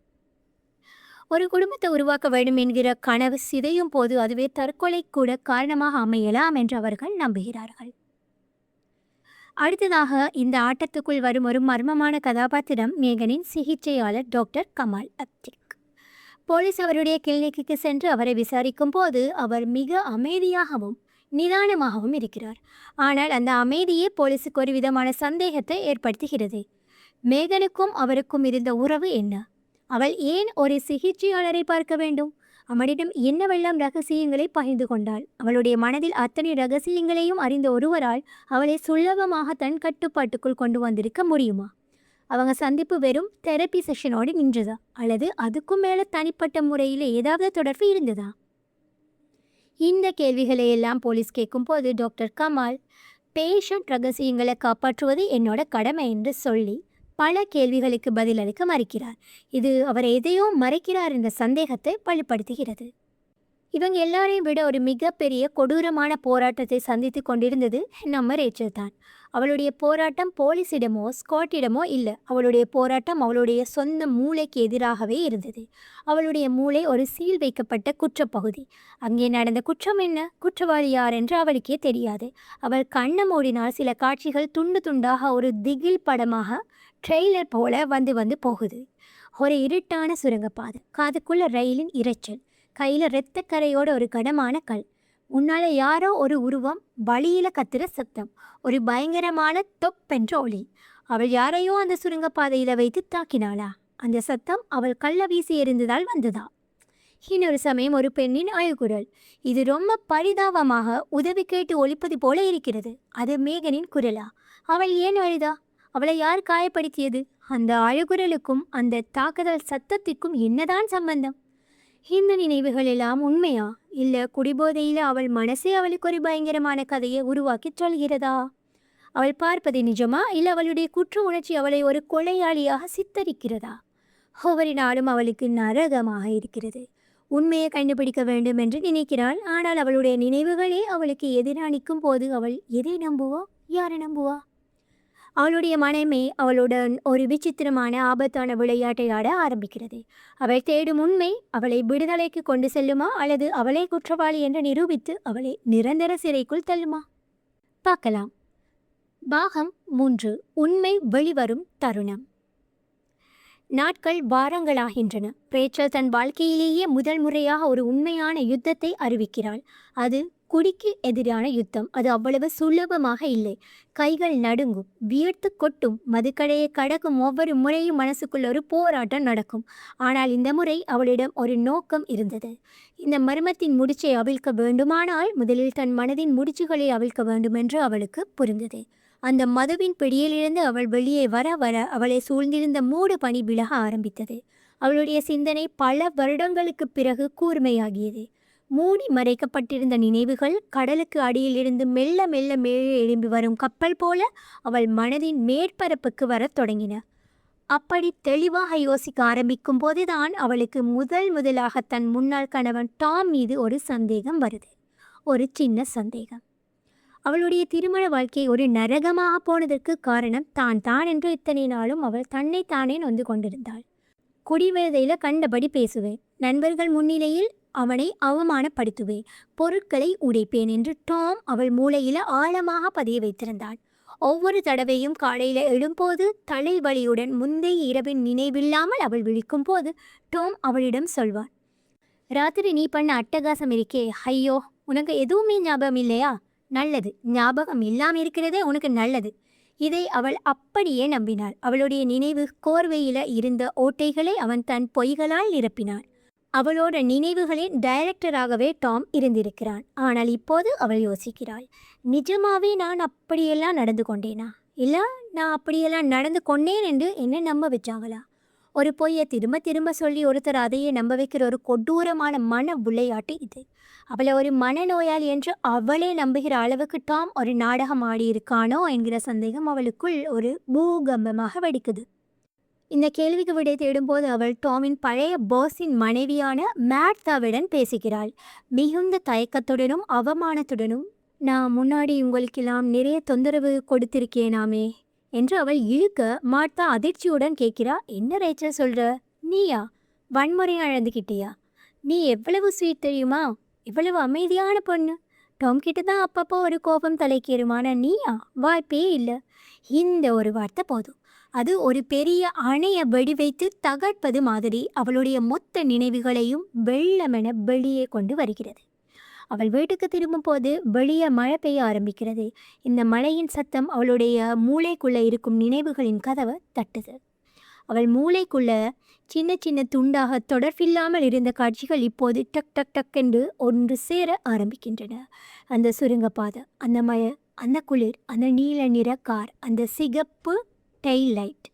ஒரு குடும்பத்தை உருவாக்க வேண்டும் என்கிற கனவு சிதையும் போது அதுவே தற்கொலை கூட காரணமாக அமையலாம் என்று அவர்கள் நம்புகிறார்கள். அடுத்ததாக இந்த ஆட்டத்துக்குள் வரும் ஒரு மர்மமான கதாபாத்திரம் மேகனின் சிகிச்சையாளர் டாக்டர் கமால் அப்டிக். போலீஸ் அவருடைய கிளினிக்கு சென்று அவரை விசாரிக்கும் போது அவர் மிக அமைதியாகவும் நிதானமாகவும் இருக்கிறார். ஆனால் அந்த அமைதியே போலீஸுக்கு ஒரு விதமான சந்தேகத்தை ஏற்படுத்துகிறது. மேகனுக்கும் அவருக்கும் இருந்த உறவு என்ன? அவள் ஏன் ஒரு சிகிச்சையாளரை பார்க்க வேண்டும்? அவனிடம் என்னவெல்லாம் ரகசியங்களை பகிர்ந்து கொண்டாள்? அவளுடைய மனதில் அத்தனை ரகசியங்களையும் அறிந்த ஒருவரால் அவளை சுலபமாக தன் கட்டுப்பாட்டுக்குள் கொண்டு வந்திருக்க முடியுமா? அவங்க சந்திப்பு வெறும் தெரப்பி செஷனோடு நின்றதா, அல்லது அதுக்கும் மேலே தனிப்பட்ட முறையில் ஏதாவது தொடர்பு இருந்ததா? இந்த கேள்விகளை எல்லாம் போலீஸ் கேட்கும்போது டாக்டர் கமால் பேஷண்ட் ரகசியங்களை காப்பாற்றுவது என்னோட கடமை என்று சொல்லி பல கேள்விகளுக்கு பதிலளிக்க மறுக்கிறார். இது அவர் எதையோ மறைக்கிறார் என்ற சந்தேகத்தை வலுப்படுத்துகிறது. இவங்க எல்லாரையும் விட ஒரு மிகப்பெரிய கொடூரமான போராட்டத்தை சந்தித்து கொண்டிருந்தது நம்ம ரேச்சல் தான். அவளுடைய போராட்டம் போலீஸிடமோ ஸ்காட்டிடமோ இல்லை. அவளுடைய போராட்டம் அவளுடைய சொந்த மூளைக்கு எதிராகவே இருந்தது. அவளுடைய மூளை ஒரு சீல் வைக்கப்பட்ட குற்றப்பகுதி. அங்கே நடந்த குற்றம் என்ன, குற்றவாளி யார் என்று அவளுக்கே தெரியாது. அவள் கண்ணை மூடினால் சில காட்சிகள் துண்டு துண்டாக ஒரு திகில் படமாக ட்ரெய்லர் போல வந்து வந்து போகுது. ஒரு இருட்டான சுரங்கப்பாதை, காதுக்குள்ள ரயிலின் இரைச்சல், கையில் இரத்தக்கரையோட ஒரு கடமான கல், முன்னால் யாரோ ஒரு உருவம் வழியில் கத்துற சத்தம், ஒரு பயங்கரமான தொப்பென்ற ஒளி. அவள் யாரையோ அந்த சுரங்கப்பாதையில் வைத்து தாக்கினாளா? அந்த சத்தம் அவள் கள்ள வீசி எறிந்ததால் வந்ததா? இன்னொரு சமயம் ஒரு பெண்ணின் அழுகுரல். இது ரொம்ப பரிதாபமாக உதவி கேட்டு ஒலிப்பது போல இருக்கிறது. அது மேகனின் குரலா? அவள் ஏன் அழுதா? அவளை யார் காயப்படுத்தியது? அந்த அழுகுரலுக்கும் அந்த தாக்குதல் சத்தத்திற்கும் என்னதான் சம்பந்தம்? இந்த நினைவுகள் எல்லாம் உண்மையா, இல்லை குடிபோதையில் அவள் மனசே அவளுக்கு ஒரு பயங்கரமான கதையை உருவாக்கி சொல்கிறதா? அவள் பார்ப்பது நிஜமா, இல்லை அவளுடைய குற்ற உணர்ச்சி அவளை ஒரு கொலையாளியாக சித்தரிக்கிறதா? ஒவ்வொரு நாளும் அவளுக்கு நரகமாக இருக்கிறது. உண்மையை கண்டுபிடிக்க வேண்டும் என்று நினைக்கிறாள். ஆனால் அவளுடைய நினைவுகளே அவளுக்கு எதிரானிக்கும் போது அவள் எதை நம்புவா, யாரை நம்புவா? அவளுடைய மனமே அவளுடன் ஒரு விசித்திரமான ஆபத்தான விளையாட்டை ஆட ஆரம்பிக்கிறது. அவள் தேடும் உண்மை அவளை விடுதலைக்கு கொண்டு செல்லுமா, அல்லது அவளை குற்றவாளி என்று நிரூபித்து அவளை நிரந்தர சிறைக்குள் தள்ளுமா? பார்க்கலாம். பாகம் 3. உண்மை வெளிவரும் தருணம். நாட்கள் வாரங்களாகின்றன. ரேச்சல் தன் வாழ்க்கையிலேயே முதல் முறையாக ஒரு உண்மையான யுத்தத்தை அறிவிக்கிறாள். அது குடிக்கு எதிரான யுத்தம் அது அவ்வளவு சுலபமாக இல்லை. கைகள் நடுங்கும், வியர்த்து கொட்டும், மதுக்கடையை கடக்கும் ஒவ்வொரு முறையும் மனசுக்குள் ஒரு போராட்டம் நடக்கும். ஆனால் இந்த முறை அவளிடம் ஒரு நோக்கம் இருந்தது. இந்த மர்மத்தின் முடிச்சை அவிழ்க்க வேண்டுமானால் முதலில் தன் மனதின் முடிச்சுகளை அவிழ்க்க வேண்டுமென்று அவளுக்கு புரிந்தது. அந்த மதுவின் பிடியிலிருந்து அவள் வெளியே வர வர அவளை சூழ்ந்திருந்த மூடு பனி விலக ஆரம்பித்தது. அவளுடைய சிந்தனை பல வருடங்களுக்கு பிறகு கூர்மையாகியது. மூடி மறைக்கப்பட்டிருந்த நினைவுகள் கடலுக்கு அடியிலிருந்து மெல்ல மெல்ல மேலே எழும்பி வரும் கப்பல் போல அவள் மனதின் மேற்பரப்புக்கு வரத் தொடங்கின. அப்படி தெளிவாக யோசிக்க ஆரம்பிக்கும் போதுதான் அவளுக்கு முதலாக தன் முன்னாள் கணவன் டாம் மீது ஒரு சந்தேகம் வருது. ஒரு சின்ன சந்தேகம். அவளுடைய திருமண வாழ்க்கை ஒரு நரகமாக போனதற்கு காரணம் தான் என்று இத்தனை நாளும் அவள் தன்னைத்தானே நொந்து கொண்டிருந்தாள். குடிவேதையில் கண்டபடி பேசுவேன், நண்பர்கள் முன்னிலையில் அவனை அவமானப்படுத்துவேன், பொருட்களை உடைப்பேன் என்று டாம் அவள் மூளையில ஆழமாக பதிய வைத்திருந்தாள். ஒவ்வொரு தடவையும் காலையில் எழும்போது தலைவலியுடன் முந்தைய இரவின் நினைவில்லாமல் அவள் விழிக்கும் போது டாம் அவளிடம் சொல்வார், ராத்திரி நீ பண்ண அட்டகாசம் இருக்கே, ஐயோ உனக்கு எதுவுமே ஞாபகம் இல்லையா? நல்லது, ஞாபகம் இல்லாமல் இருக்கிறதே உனக்கு நல்லது. இதை அவள் அப்படியே நம்பினாள். அவளுடைய நினைவு கோர்வையில இருந்த ஓட்டைகளை அவன் தன் பொய்களால் நிரப்பினான். அவளோட நினைவுகளின் டைரக்டராகவே டாம் இருந்திருக்கிறான். ஆனால் இப்போது அவள் யோசிக்கிறாள், நிஜமாவே நான் அப்படியெல்லாம் நடந்து கொண்டேனா? இல்லை, நான் அப்படியெல்லாம் நடந்து கொண்டேன் என்று என்ன நம்ப வச்சாங்களா? ஒரு பொய்யை திரும்ப திரும்ப சொல்லி ஒருத்தர் அதையே நம்ப வைக்கிற ஒரு கொடூரமான மன விளையாட்டு இது. அவளை ஒரு மனநோயாளி என்று அவளே நம்புகிற அளவுக்கு டாம் ஒரு நாடகம் ஆடியிருக்கானோ என்கிற சந்தேகம் அவளுக்குள் ஒரு பூகம்பமாக வெடிக்குது. இந்த கேள்விக்கு விடை தேடும்போது அவள் டாமின் பழைய பாஸின் மனைவியான மேர்த்தாவுடன் பேசுகிறாள். மிகுந்த தயக்கத்துடனும் அவமானத்துடனும், நான் முன்னாடி உங்களுக்கெல்லாம் நிறைய தொந்தரவு கொடுத்திருக்கேனாமே என்று அவள் இழுக்க, மார்த்தா அதிர்ச்சியுடன் கேட்கிறா, என்ன ரேச்சல் சொல்ற? நீயா வன்முறை அழந்துக்கிட்டியா? நீ எவ்வளவு ஸ்வீட் தெரியுமா, இவ்வளவு அமைதியான பொண்ணு. டாம் கிட்ட தான் அப்பப்போ ஒரு கோபம் தலைக்கேறுமான நீயா? வாய்ப்பே இல்லை. இந்த ஒரு வார்த்தை போதும், அது ஒரு பெரிய அணையை வெடிவைத்து தகர்ப்பது மாதிரி அவளுடைய மொத்த நினைவுகளையும் வெள்ளமென வெளியே கொண்டு வருகிறது. அவள் வீட்டுக்கு திரும்பும் போது வெளியே மழை பெய்ய ஆரம்பிக்கிறது. இந்த மழையின் சத்தம் அவளுடைய மூளைக்குள்ளே இருக்கும் நினைவுகளின் கதவை தட்டுது. அவள் மூளைக்குள்ள சின்ன சின்ன துண்டாக தொடர்பில்லாமல் இருந்த காட்சிகள் இப்போது டக் டக் டக் என்று ஒன்று சேர ஆரம்பிக்கின்றன. அந்த சுரங்கப்பாதை, அந்த மழை, அந்த குளிர், அந்த நீல நிற கார், அந்த சிகப்பு டெயில் லைட்,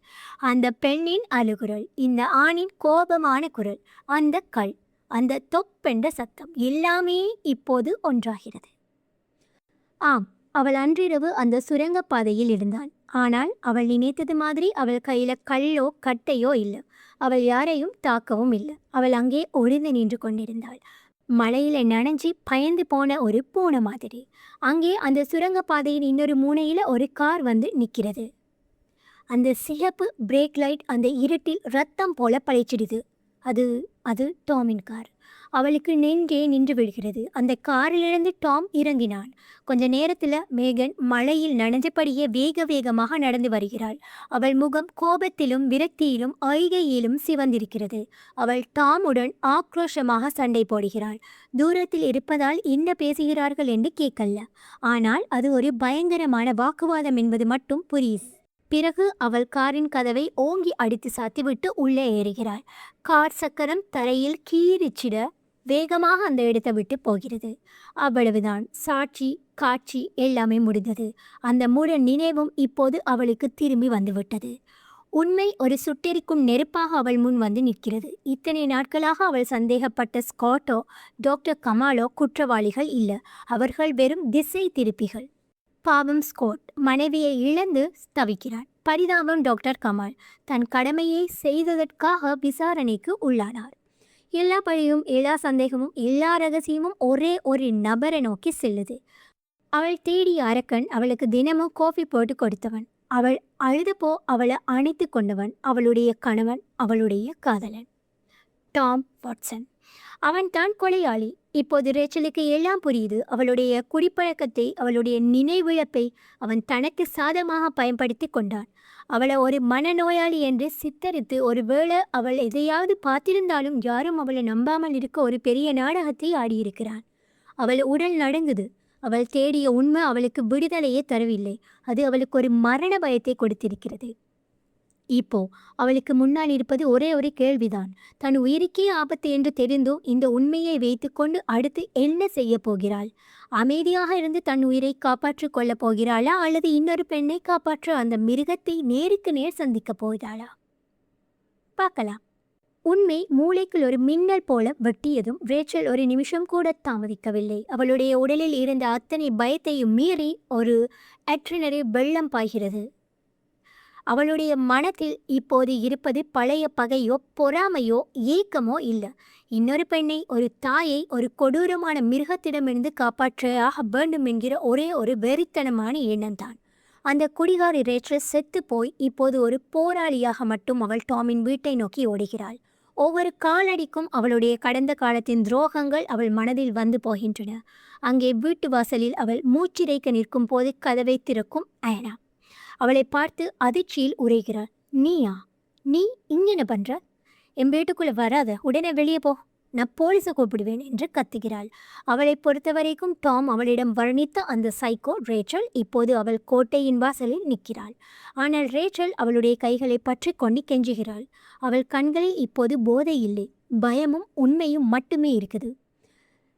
அந்த பெண்ணின் அழுகுரல், இந்த ஆணின் கோபமான குரல், அந்த கல், அந்த தொப்பென்ற சத்தம், எல்லாமே இப்போது ஒன்றாகிறது. ஆம், அவள் அன்றிரவு அந்த சுரங்கப்பாதையில் இருந்தாள். ஆனால் அவள் நினைத்தது மாதிரி அவள் கையில் கல்லோ கட்டையோ இல்லை. அவள் யாரையும் தாக்கவும் இல்லை. அவள் அங்கே ஒளிந்து நின்று கொண்டிருந்தாள், மழையில் நனைஞ்சி பயந்து போன ஒரு பூனை மாதிரி. அங்கே அந்த சுரங்கப்பாதையின் இன்னொரு மூனையில் ஒரு கார் வந்து நிற்கிறது. அந்த சிகப்பு பிரேக் லைட் அந்த இருட்டில் ரத்தம் போல பழிச்சிடுது. அது டாமின் கார். அவளுக்கு நெஞ்சே நின்று விடுகிறது. அந்த காரிலிருந்து டாம் இறங்கினான். கொஞ்ச நேரத்தில் மேகன் மழையில் நனைஞ்சபடியே வேக வேகமாக நடந்து வருகிறாள். அவள் முகம் கோபத்திலும் விரக்தியிலும் ஐகையிலும் சிவந்திருக்கிறது. அவள் டாமுடன் ஆக்ரோஷமாக சண்டை போடுகிறாள். தூரத்தில் இருப்பதால் என்ன பேசுகிறார்கள் என்று கேட்கல. ஆனால் அது ஒரு பயங்கரமான வாக்குவாதம் என்பது மட்டும் புரியுது. பிறகு அவள் காரின் கதவை ஓங்கி அடித்து சாத்திவிட்டு உள்ளே ஏறுகிறாள். கார் சக்கரம் தரையில் கீறிச்சிட வேகமாக அந்த இடத்தை விட்டு போகிறது. அவ்வளவுதான். சாட்சி காட்சி எல்லாமே முடிந்தது. அந்த முழு நினைவும் இப்போது அவளுக்கு திரும்பி வந்துவிட்டது. உண்மை ஒரு சுட்டெரிக்கும் நெருப்பாக அவள் முன் வந்து நிற்கிறது. இத்தனை நாட்களாக அவள் சந்தேகப்பட்ட ஸ்காட்டோ டாக்டர் கமாலோ குற்றவாளிகள் இல்லை. அவர்கள் வெறும் திசை திருப்பிகள். பாவம் ஸ்காட் மனைவியை இழந்து தவிக்கிறான். பரிதாபம் டாக்டர் கமால் தன் கடமையை செய்ததற்காக விசாரணைக்கு உள்ளானார். எல்லா பழியும், எல்லா சந்தேகமும், எல்லா ரகசியமும் ஒரே ஒரு நபரை நோக்கி செல்லுது. அவள் தேடிய அரக்கன் அவளுக்கு தினமும் காஃபி போட்டு கொடுத்தவன். அவள் அழுதப்போ அவளை அணைத்து கொண்டவன் அவளுடைய கணவன், அவளுடைய காதலன் டாம் வாட்சன். அவன் தான் கொலையாளி. இப்போது ரேச்சலுக்கு எல்லாம் புரியுது. அவளுடைய குடிப்பழக்கத்தை, அவளுடைய நினைவிழப்பை அவன் தனக்கு சாதமாக பயன்படுத்தி கொண்டான். அவளை ஒரு மனநோயாளி என்று சித்தரித்து, ஒருவேளை அவள் எதையாவது பார்த்திருந்தாலும் யாரும் அவளை நம்பாமல் இருக்க ஒரு பெரிய நாடகத்தை ஆடியிருக்கிறான். அவள் உடல் நடுங்குது. அவள் தேடிய உண்மை அவளுக்கு விடுதலையே தரவில்லை. அது அவளுக்கு ஒரு மரண பயத்தை கொடுத்திருக்கிறது. இப்போ அவளுக்கு முன்னால் இருப்பது ஒரே ஒரு கேள்விதான். தன் உயிருக்கே ஆபத்து என்று தெரிந்தும் இந்த உண்மையை வைத்துக்கொண்டு அடுத்து என்ன செய்ய போகிறாள்? அமைதியாக இருந்து தன் உயிரை காப்பாற்றிக் கொள்ளப் போகிறாளா, அல்லது இன்னொரு பெண்ணை காப்பாற்ற அந்த மிருகத்தை நேருக்கு நேர் சந்திக்கப் போகிறாளா? பார்க்கலாம். உண்மை மூளைக்குள் ஒரு மின்னல் போல வெட்டியதும் ரேச்சல் ஒரு நிமிஷம் கூட தாமதிக்கவில்லை. அவளுடைய உடலில் இருந்த அத்தனை பயத்தையும் மீறி ஒரு அட்ரினரி வெள்ளம் பாய்கிறது. அவளுடைய மனத்தில் இப்போது இருப்பது பழைய பகையோ பொறாமையோ ஏக்கமோ இல்லை. இன்னொரு பெண்ணை, ஒரு தாயை ஒரு கொடூரமான மிருகத்திடமிருந்து காப்பாற்ற வேண்டும் என்கிற ஒரே ஒரு வெறித்தனமான எண்ணம்தான். அந்த குடிகாரி ரேச்சல் செத்து போய் இப்போது ஒரு போராளியாக மட்டும் அவள் டாமின் வீட்டை நோக்கி ஓடுகிறாள். ஒவ்வொரு காலடிக்கும் அவளுடைய கடந்த காலத்தின் துரோகங்கள் அவள் மனதில் வந்து போகின்றன. அங்கே வீட்டு வாசலில் அவள் மூச்சிறைக்க நிற்கும் போது கதவை திறக்கும் ஆனா. அவளை பார்த்து அதிர்ச்சியில் உரைகிறாள். நீயா? நீ இங்கென்ன பண்ற? என் வீட்டுக்குள்ளே வராத, உடனே வெளியே போ, நான் போலீஸை கூப்பிடுவேன் என்று கத்துகிறாள். அவளை பொறுத்தவரைக்கும் டாம் அவளிடம் வர்ணித்த அந்த சைக்கோ ரேச்சல் இப்போது அவள் கோட்டையின் வாசலில் நிற்கிறாள். ஆனால் ரேச்சல் அவளுடைய கைகளை பற்றி கொண்டு கெஞ்சுகிறாள். அவள் கண்களில் இப்போது போதை இல்லை, பயமும் உண்மையும் மட்டுமே இருக்குது.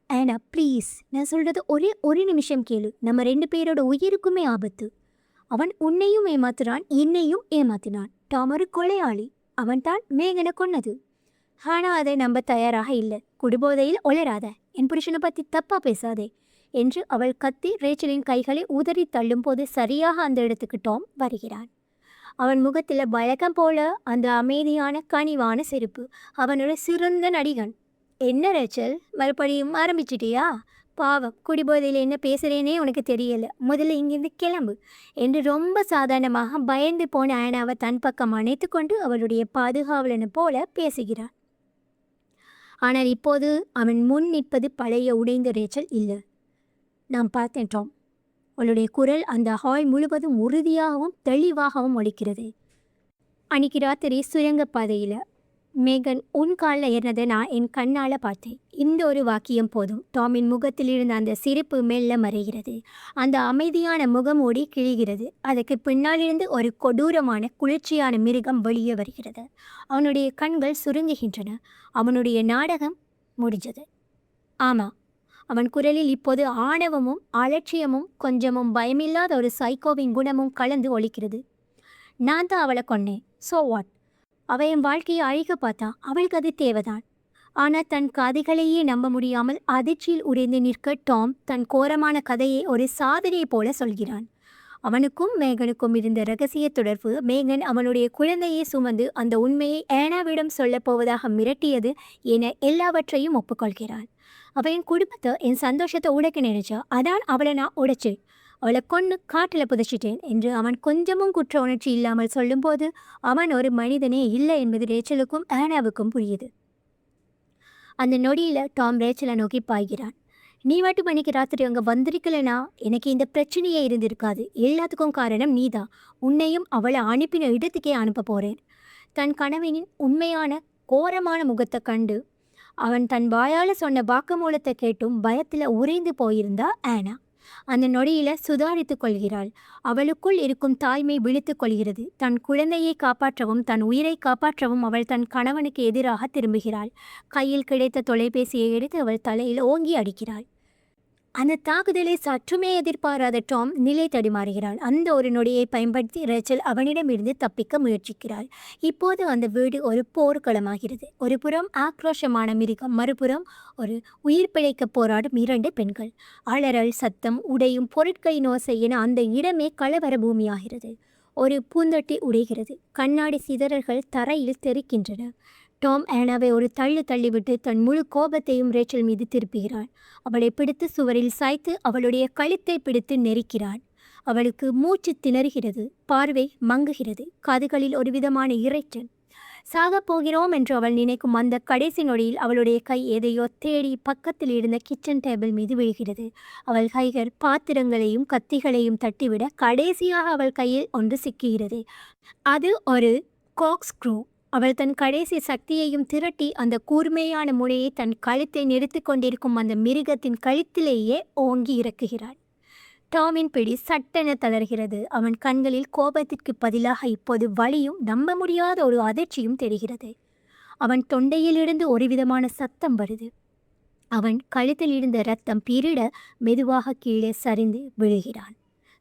ஆனா ப்ளீஸ், நான் சொல்றது ஒரே ஒரு நிமிஷம் கேளு. நம்ம 2 பேரோட உயிருக்குமே ஆபத்து. அவன் உன்னையும் ஏமாத்துறான், என்னையும் ஏமாத்தினான். டாம் ஒரு கொலையாளி. அவன்தான் மேகனை கொன்னது. ஆனால் அதை நம்ப தயாராக இல்லை. குடிபோதையில் ஒளராத, என் புருஷனை பற்றி தப்பா பேசாதே என்று அவள் கத்தி ரேச்சலின் கைகளை உதறி தள்ளும் போது சரியாக அந்த இடத்துக்கு டாம் வருகிறான். அவன் முகத்தில் வழக்கம் போல அந்த அமைதியான கனிவான சிரிப்பு. அவன் ஒரு சிறந்த நடிகன். என்ன ரேச்சல், மறுபடியும் ஆரம்பிச்சிட்டியா? பாவம், குடிபோதையில் என்ன பேசுகிறேனே உனக்கு தெரியல, முதல்ல இங்கிருந்து கிளம்பு என்று ரொம்ப சாதாரணமாக பயந்து போன ஆனாவை தன் பக்கம் அணைத்து கொண்டு அவளுடைய பாதுகாவலனை போல பேசுகிறான். ஆனால் இப்போது அவன் முன் நிற்பது பழைய உடைந்த ரேச்சல் இல்லை. நான் பார்த்தேன் டாம். அவளுடைய குரல் அந்த ஹால் முழுவதும் உறுதியாகவும் தெளிவாகவும் ஒலிக்கிறது. அன்னைக்கு ராத்திரி சுரங்கப்பாதையில் மேகன் உன் காலில் ஏறினதை நான் என் கண்ணால் பார்த்தேன். இந்த ஒரு வாக்கியம் போதும். டாமின் முகத்தில் இருந்த அந்த சிரிப்பு மெல்ல மறைகிறது. அந்த அமைதியான முகமூடி கிழிகிறது. அதுக்கு பின்னாலிருந்து ஒரு கொடூரமான குளிர்ச்சியான மிருகம் வெளியே வருகிறது. அவனுடைய கண்கள் சுருங்குகின்றன. அவனுடைய நாடகம் முடிஞ்சது. ஆமாம், அவன் குரலில் இப்போது ஆணவமும் அலட்சியமும் கொஞ்சமும் பயமில்லாத ஒரு சைக்கோவின் குணமும் கலந்து ஒலிக்கிறது. நான் தான் அவளை கொன்னேன். So what? அவள் என் வாழ்க்கையை அழிக்க பார்த்தா. அவளுக்கு அது தேவைதான். ஆனால் தன் கதைகளையே நம்ப முடியாமல் அதிர்ச்சியில் உறைந்து நிற்க டாம் தன் கோரமான கதையை ஒரு சாதனையை போல சொல்கிறான். அவனுக்கும் மேகனுக்கும் இருந்த இரகசிய தொடர்பு, மேகன் அவனுடைய குழந்தையை சுமந்து அந்த உண்மையை ஆனாவிடம் சொல்லப்போவதாக மிரட்டியது என எல்லாவற்றையும் ஒப்புக்கொள்கிறான். அவள் என் குடும்பத்தை, என் சந்தோஷத்தை உடைக்க நினைச்சா. அதான் அவளை நான் உடைச்சேன். அவளை கொன்று காட்டில் புதைச்சிட்டேன் என்று அவன் கொஞ்சமும் குற்ற உணர்ச்சி இல்லாமல் சொல்லும்போது அவன் ஒரு மனிதனே இல்லை என்பது ரேச்சலுக்கும் ஆனாவுக்கும் புரியுது. அந்த நொடியில் டாம் ரேச்சலை நோக்கி பாய்கிறான். நீ மட்டும் அன்னைக்கு ராத்திரி அங்கே வந்திருக்கலனா எனக்கு இந்த பிரச்சனையே இருந்திருக்காது. எல்லாத்துக்கும் காரணம் நீதான். உன்னையும் அவளை அனுப்பின இடத்துக்கே அனுப்ப போகிறேன். தன் கணவனின் உண்மையான கோரமான முகத்தை கண்டு அவன் தன் வாயால் சொன்ன வாக்குமூலத்தை கேட்டும் பயத்தில் உறைந்து போயிருந்தா ஆனா. அந்த நொடியில் சுதாரித்து கொள்கிறாள். அவளுக்குள் இருக்கும் தாய்மை விழித்து கொள்கிறது. தன் குழந்தையை காப்பாற்றவும் தன் உயிரை காப்பாற்றவும் அவள் தன் கணவனுக்கு எதிராக திரும்புகிறாள். கையில் கிடைத்த தொலைபேசியை எடுத்து அவள் தலையில் ஓங்கி அடிக்கிறாள். அந்த தாக்குதலை சற்றுமே எதிர்பாராத டாம் நிலை தடுமாறுகிறாள். அந்த ஒரு நொடியை பயன்படுத்தி ரேச்சல் அவனிடமிருந்து தப்பிக்க முயற்சிக்கிறாள். இப்போது அந்த வீடு ஒரு போர்க்களமாகிறது. ஒரு புறம் ஆக்ரோஷமான மிருகம், மறுபுறம் ஒரு உயிர் பிழைக்க போராடும் 2 பெண்கள். அலறல் சத்தம், உடையும் பொருட்களின் ஓசை என அந்த இடமே கலவர பூமியாகிறது. ஒரு பூந்தொட்டி உடைகிறது. கண்ணாடி சிதறல்கள் தரையில் தெறிக்கின்றன. டாம் ஆனாவை ஒரு தள்ளிவிட்டு தன் முழு கோபத்தையும் ரேச்சல் மீது திருப்புகிறான். அவளை பிடித்து சுவரில் சாய்த்து அவளுடைய கழுத்தை பிடித்து நெரிக்கிறான். அவளுக்கு மூச்சு திணறுகிறது. பார்வை மங்குகிறது. காதுகளில் ஒரு விதமான இரைச்சல். சாகப் போகிறோம் என்று அவள் நினைக்கும் அந்த கடைசி நொடியில் அவளுடைய கை எதையோ தேடி பக்கத்தில் இருந்த கிச்சன் டேபிள் மீது விழுகிறது. அவள் கைகள் பாத்திரங்களையும் கத்திகளையும் தட்டிவிட கடைசியாக அவள் கையில் ஒன்று சிக்குகிறது. அது ஒரு கோக் ஸ்க்ரூ. அவள் தன் கடைசி சக்தியையும் திரட்டி அந்த கூர்மையான முனையை தன் கழுத்தை நிறுத்தி கொண்டிருக்கும் அந்த மிருகத்தின் கழுத்திலேயே ஓங்கி இறக்குகிறாள். டாமின் பிடி சட்டென தளர்கிறது. அவன் கண்களில் கோபத்திற்கு பதிலாக இப்போது வலியும் நம்ப முடியாத ஒரு அதிர்ச்சியும் தெரிகிறது. அவன் தொண்டையிலிருந்து ஒருவிதமான சத்தம் வருது. அவன் கழுத்தில் இருந்த இரத்தம் பிரிட மெதுவாக கீழே சரிந்து விழுகிறான்.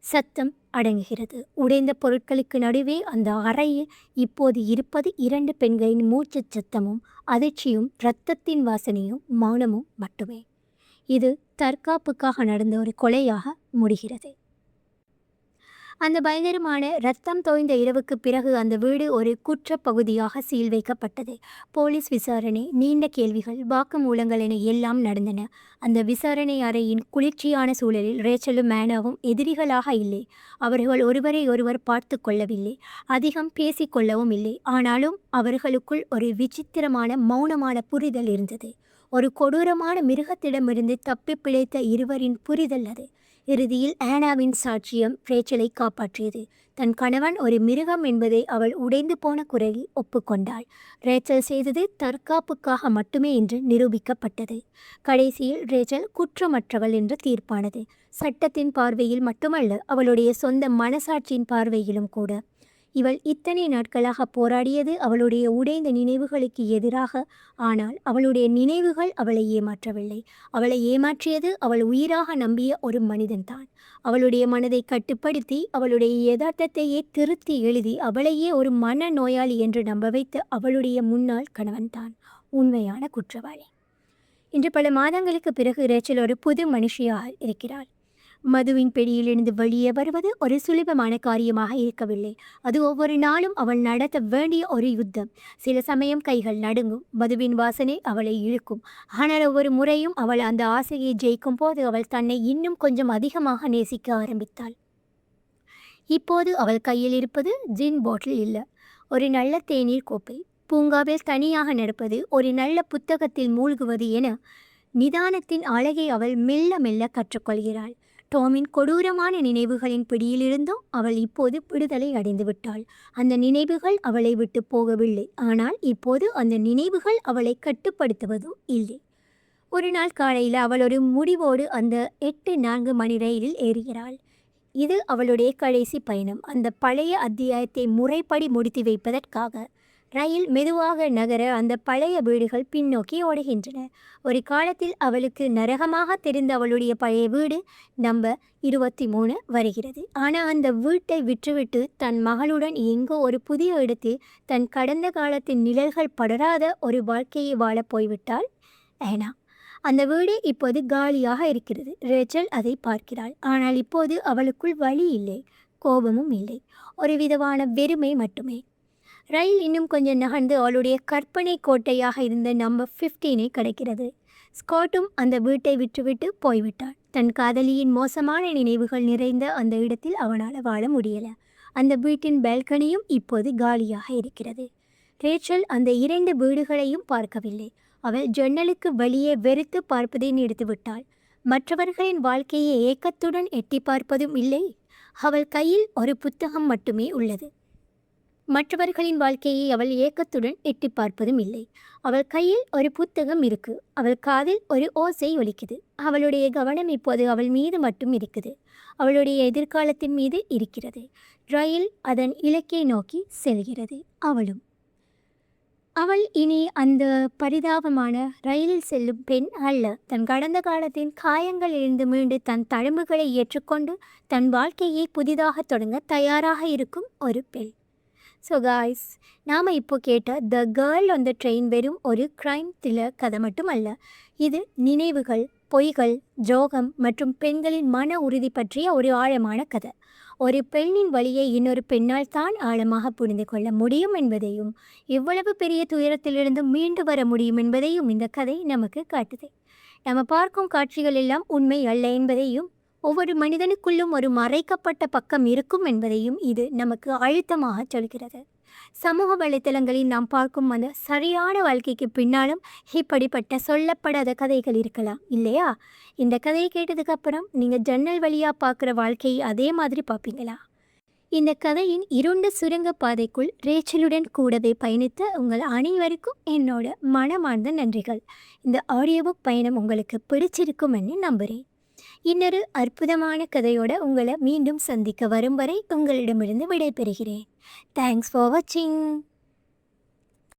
சத்தம் அடங்குகிறது. உடைந்த பொருட்களுக்கு நடுவே அந்த அறையில் இப்போது இருப்பது 2 பெண்களின் மூச்சுச் சத்தமும் அதிர்ச்சியும் இரத்தத்தின் வாசனையும் மௌனமும் மட்டுமே. இது தற்காப்புக்காக நடந்த ஒரு கொலையாக முடிகிறது. அந்த பயங்கரமான இரத்தம் தோய்ந்த இரவுக்கு பிறகு அந்த வீடு ஒரு குற்றப்பகுதியாக சீல் வைக்கப்பட்டது. போலீஸ் விசாரணை, நீண்ட கேள்விகள், வாக்குமூலங்கள் என எல்லாம் நடந்தன. அந்த விசாரணை அறையின் குளிர்ச்சியான சூழலில் ரேச்சலும் மேனாவும் எதிரிகளாக இல்லை. அவர்கள் ஒருவரை ஒருவர் பார்த்து கொள்ளவில்லை, அதிகம் பேசிக்கொள்ளவும் இல்லை. ஆனாலும் அவர்களுக்குள் ஒரு விசித்திரமான மௌனமான புரிதல் இருந்தது. ஒரு கொடூரமான மிருகத்திடமிருந்து தப்பி பிழைத்த இருவரின் புரிதல் அது. இறுதியில் ஆனாவின் சாட்சியம் ரேச்சலை காப்பாற்றியது. தன் கணவன் ஒரு மிருகம் என்பதை அவள் உடைந்து போன குரலில் ஒப்புக்கொண்டாள். ரேச்சல் செய்தது தற்காப்புக்காக மட்டுமே என்று நிரூபிக்கப்பட்டது. கடைசியில் ரேச்சல் குற்றமற்றவள் என்று தீர்ப்பானது. சட்டத்தின் பார்வையில் மட்டுமல்ல, அவளுடைய சொந்த மனசாட்சியின் பார்வையிலும் கூட. இவள் இத்தனை நாட்களாக போராடியது அவளுடைய உடைந்த நினைவுகளுக்கு எதிராக. ஆனால் அவளுடைய நினைவுகள் அவளை ஏமாற்றவில்லை. அவளை ஏமாற்றியது அவள் உயிராக நம்பிய ஒரு மனிதன்தான். அவளுடைய மனதை கட்டுப்படுத்தி அவளுடைய யதார்த்தத்தையே திருத்தி எழுதி அவளையே ஒரு மன நோயாளி என்று நம்ப வைத்த அவளுடைய முன்னாள் கணவன்தான் உண்மையான குற்றவாளி. இன்று பல மாதங்களுக்கு பிறகு ரேச்சல் ஒரு புது மனுஷியாக இருக்கிறாள். மதுவின் பிடியிலிருந்து வெளியே வருவது ஒரு சுலபமான காரியமாக இருக்கவில்லை. அது ஒவ்வொரு நாளும் அவள் நடத்த வேண்டிய ஒரு யுத்தம். சில சமயம் கைகள் நடுங்கும், மதுவின் வாசனை அவளை இழுக்கும். ஆனால் ஒவ்வொரு முறையும் அவள் அந்த ஆசையை ஜெயிக்கும் போது அவள் தன்னை இன்னும் கொஞ்சம் அதிகமாக நேசிக்க ஆரம்பித்தாள். இப்போது அவள் கையில் இருப்பது ஜின் பாட்டில் இல்லை, ஒரு நல்ல தேநீர் கோப்பை, பூங்காவில் தனியாக நடப்பது, ஒரு நல்ல புத்தகத்தில் மூழ்குவது என நிதானத்தின் அழகை அவள் மெல்ல மெல்ல கற்றுக்கொள்கிறாள். டாமின் கொடூரமான நினைவுகளின் பிடியிலிருந்தும் அவள் இப்போது விடுதலை அடைந்து விட்டாள். அந்த நினைவுகள் அவளை விட்டு போகவில்லை, ஆனால் இப்போது அந்த நினைவுகள் அவளை கட்டுப்படுத்துவதும் இல்லை. ஒரு நாள் காலையில் அவள் ஒரு முடிவோடு அந்த 8:04 மணி ரயிலில் ஏறுகிறாள். இது அவளுடைய கடைசி பயணம். அந்த பழைய அத்தியாயத்தை முறைப்படி முடித்து வைப்பதற்காக ரயில் மெதுவாக நகர அந்த பழைய வீடுகள் பின்னோக்கி ஓடுகின்றன. ஒரு காலத்தில் அவளுக்கு நரகமாக தெரிந்த அவளுடைய பழைய வீடு நம்பர் 23 வருகிறது. ஆனால் அந்த வீட்டை விற்றுவிட்டு தன் மகளுடன் எங்கோ ஒரு புதிய இடத்தில் தன் கடந்த காலத்தின் நிழல்கள் படராத ஒரு வாழ்க்கையை வாழ போய்விட்டாள் ஆனா. அந்த வீடு இப்போது காலியாக இருக்கிறது. ரேச்சல் அதை பார்க்கிறாள். ஆனால் இப்போது அவளுக்குள் வலி இல்லை, கோபமும் இல்லை, ஒரு விதமான வெறுமை மட்டுமே. ரயில் இன்னும் கொஞ்சம் நகர்ந்து அவளுடைய கற்பனை கோட்டையாக இருந்த நம்பர் 15 கடக்கிறது. ஸ்காட்டும் அந்த வீட்டை விட்டுவிட்டு போய்விட்டாள். தன் காதலியின் மோசமான நினைவுகள் நிறைந்த அந்த இடத்தில் அவனால் வாழ முடியல. அந்த வீட்டின் பால்கனியும் இப்போது காலியாக இருக்கிறது. ரேச்சல் அந்த 2 வீடுகளையும் பார்க்கவில்லை. அவள் ஜன்னலுக்கு வெளியே வெறுத்து பார்ப்பதை நிறுத்திவிட்டாள். மற்றவர்களின் வாழ்க்கையை ஏக்கத்துடன் எட்டி பார்ப்பதும் இல்லை. அவள் கையில் ஒரு புத்தகம் மட்டுமே உள்ளது. மற்றவர்களின் வாழ்க்கையை அவள் ஏக்கத்துடன் எட்டி பார்ப்பதும் இல்லை. அவள் கையில் ஒரு புத்தகம் இருக்கு. அவள் காதில் ஒரு ஓசை ஒலிக்குது. அவளுடைய கவனம் இப்போது அவள் மீது மட்டும் இருக்குது. அவளுடைய எதிர்காலத்தின் மீது இருக்கிறது. ரயில் அதன் இலக்கை நோக்கி செல்கிறது. அவள் இனி அந்த பரிதாபமான ரயிலில் செல்லும் பெண் அல்ல. தன் கடந்த காலத்தின் காயங்களிலிருந்து மீண்டு தன் தழும்புகளை ஏற்றுக்கொண்டு தன் வாழ்க்கையை புதிதாக தொடங்க தயாராக இருக்கும் ஒரு பெண். ஸோ காய்ஸ், நாம் இப்போ கேட்ட the girl on the train வெறும் ஒரு க்ரைம் த்ரில்லர் கதை மட்டும் அல்ல. இது நினைவுகள், பொய்கள், ஜோகம் மற்றும் பெண்களின் மன உறுதி பற்றிய ஒரு ஆழமான கதை. ஒரு பெண்ணின் வழியை இன்னொரு பெண்ணால் தான் ஆழமாக புரிந்து கொள்ள முடியும் என்பதையும், எவ்வளவு பெரிய துயரத்திலிருந்து மீண்டு வர முடியும் என்பதையும் இந்த கதை நமக்கு காட்டுது. நம்ம பார்க்கும் காட்சிகள் எல்லாம் உண்மை அல்ல என்பதையும், ஒவ்வொரு மனிதனுக்குள்ளும் ஒரு மறைக்கப்பட்ட பக்கம் இருக்கும் என்பதையும் இது நமக்கு அழுத்தமாக சொல்கிறது. சமூக வலைத்தளங்களில் நாம் பார்க்கும் அந்த சரியான வாழ்க்கைக்கு பின்னாலும் இப்படிப்பட்ட சொல்லப்படாத கதைகள் இருக்கலாம் இல்லையா? இந்த கதையை கேட்டதுக்கு அப்புறம் நீங்கள் ஜன்னல் வழியாக பார்க்குற வாழ்க்கையை அதே மாதிரி பார்ப்பீங்களா? இந்த கதையின் இருண்ட சுரங்க பாதைக்குள் ரேச்சலுடன் கூடவே பயணித்த உங்கள் அனைவருக்கும் என்னோட மனமார்ந்த நன்றிகள். இந்த ஆடியோ புக் பயணம் உங்களுக்கு பிடிச்சிருக்கும்னு நம்புகிறேன். இன்னொரு அற்புதமான கதையோட உங்களை மீண்டும் சந்திக்க வரும் வரை உங்களிடமிருந்து விடைபெறுகிறேன். தேங்க்ஸ் ஃபார் வாட்சிங்.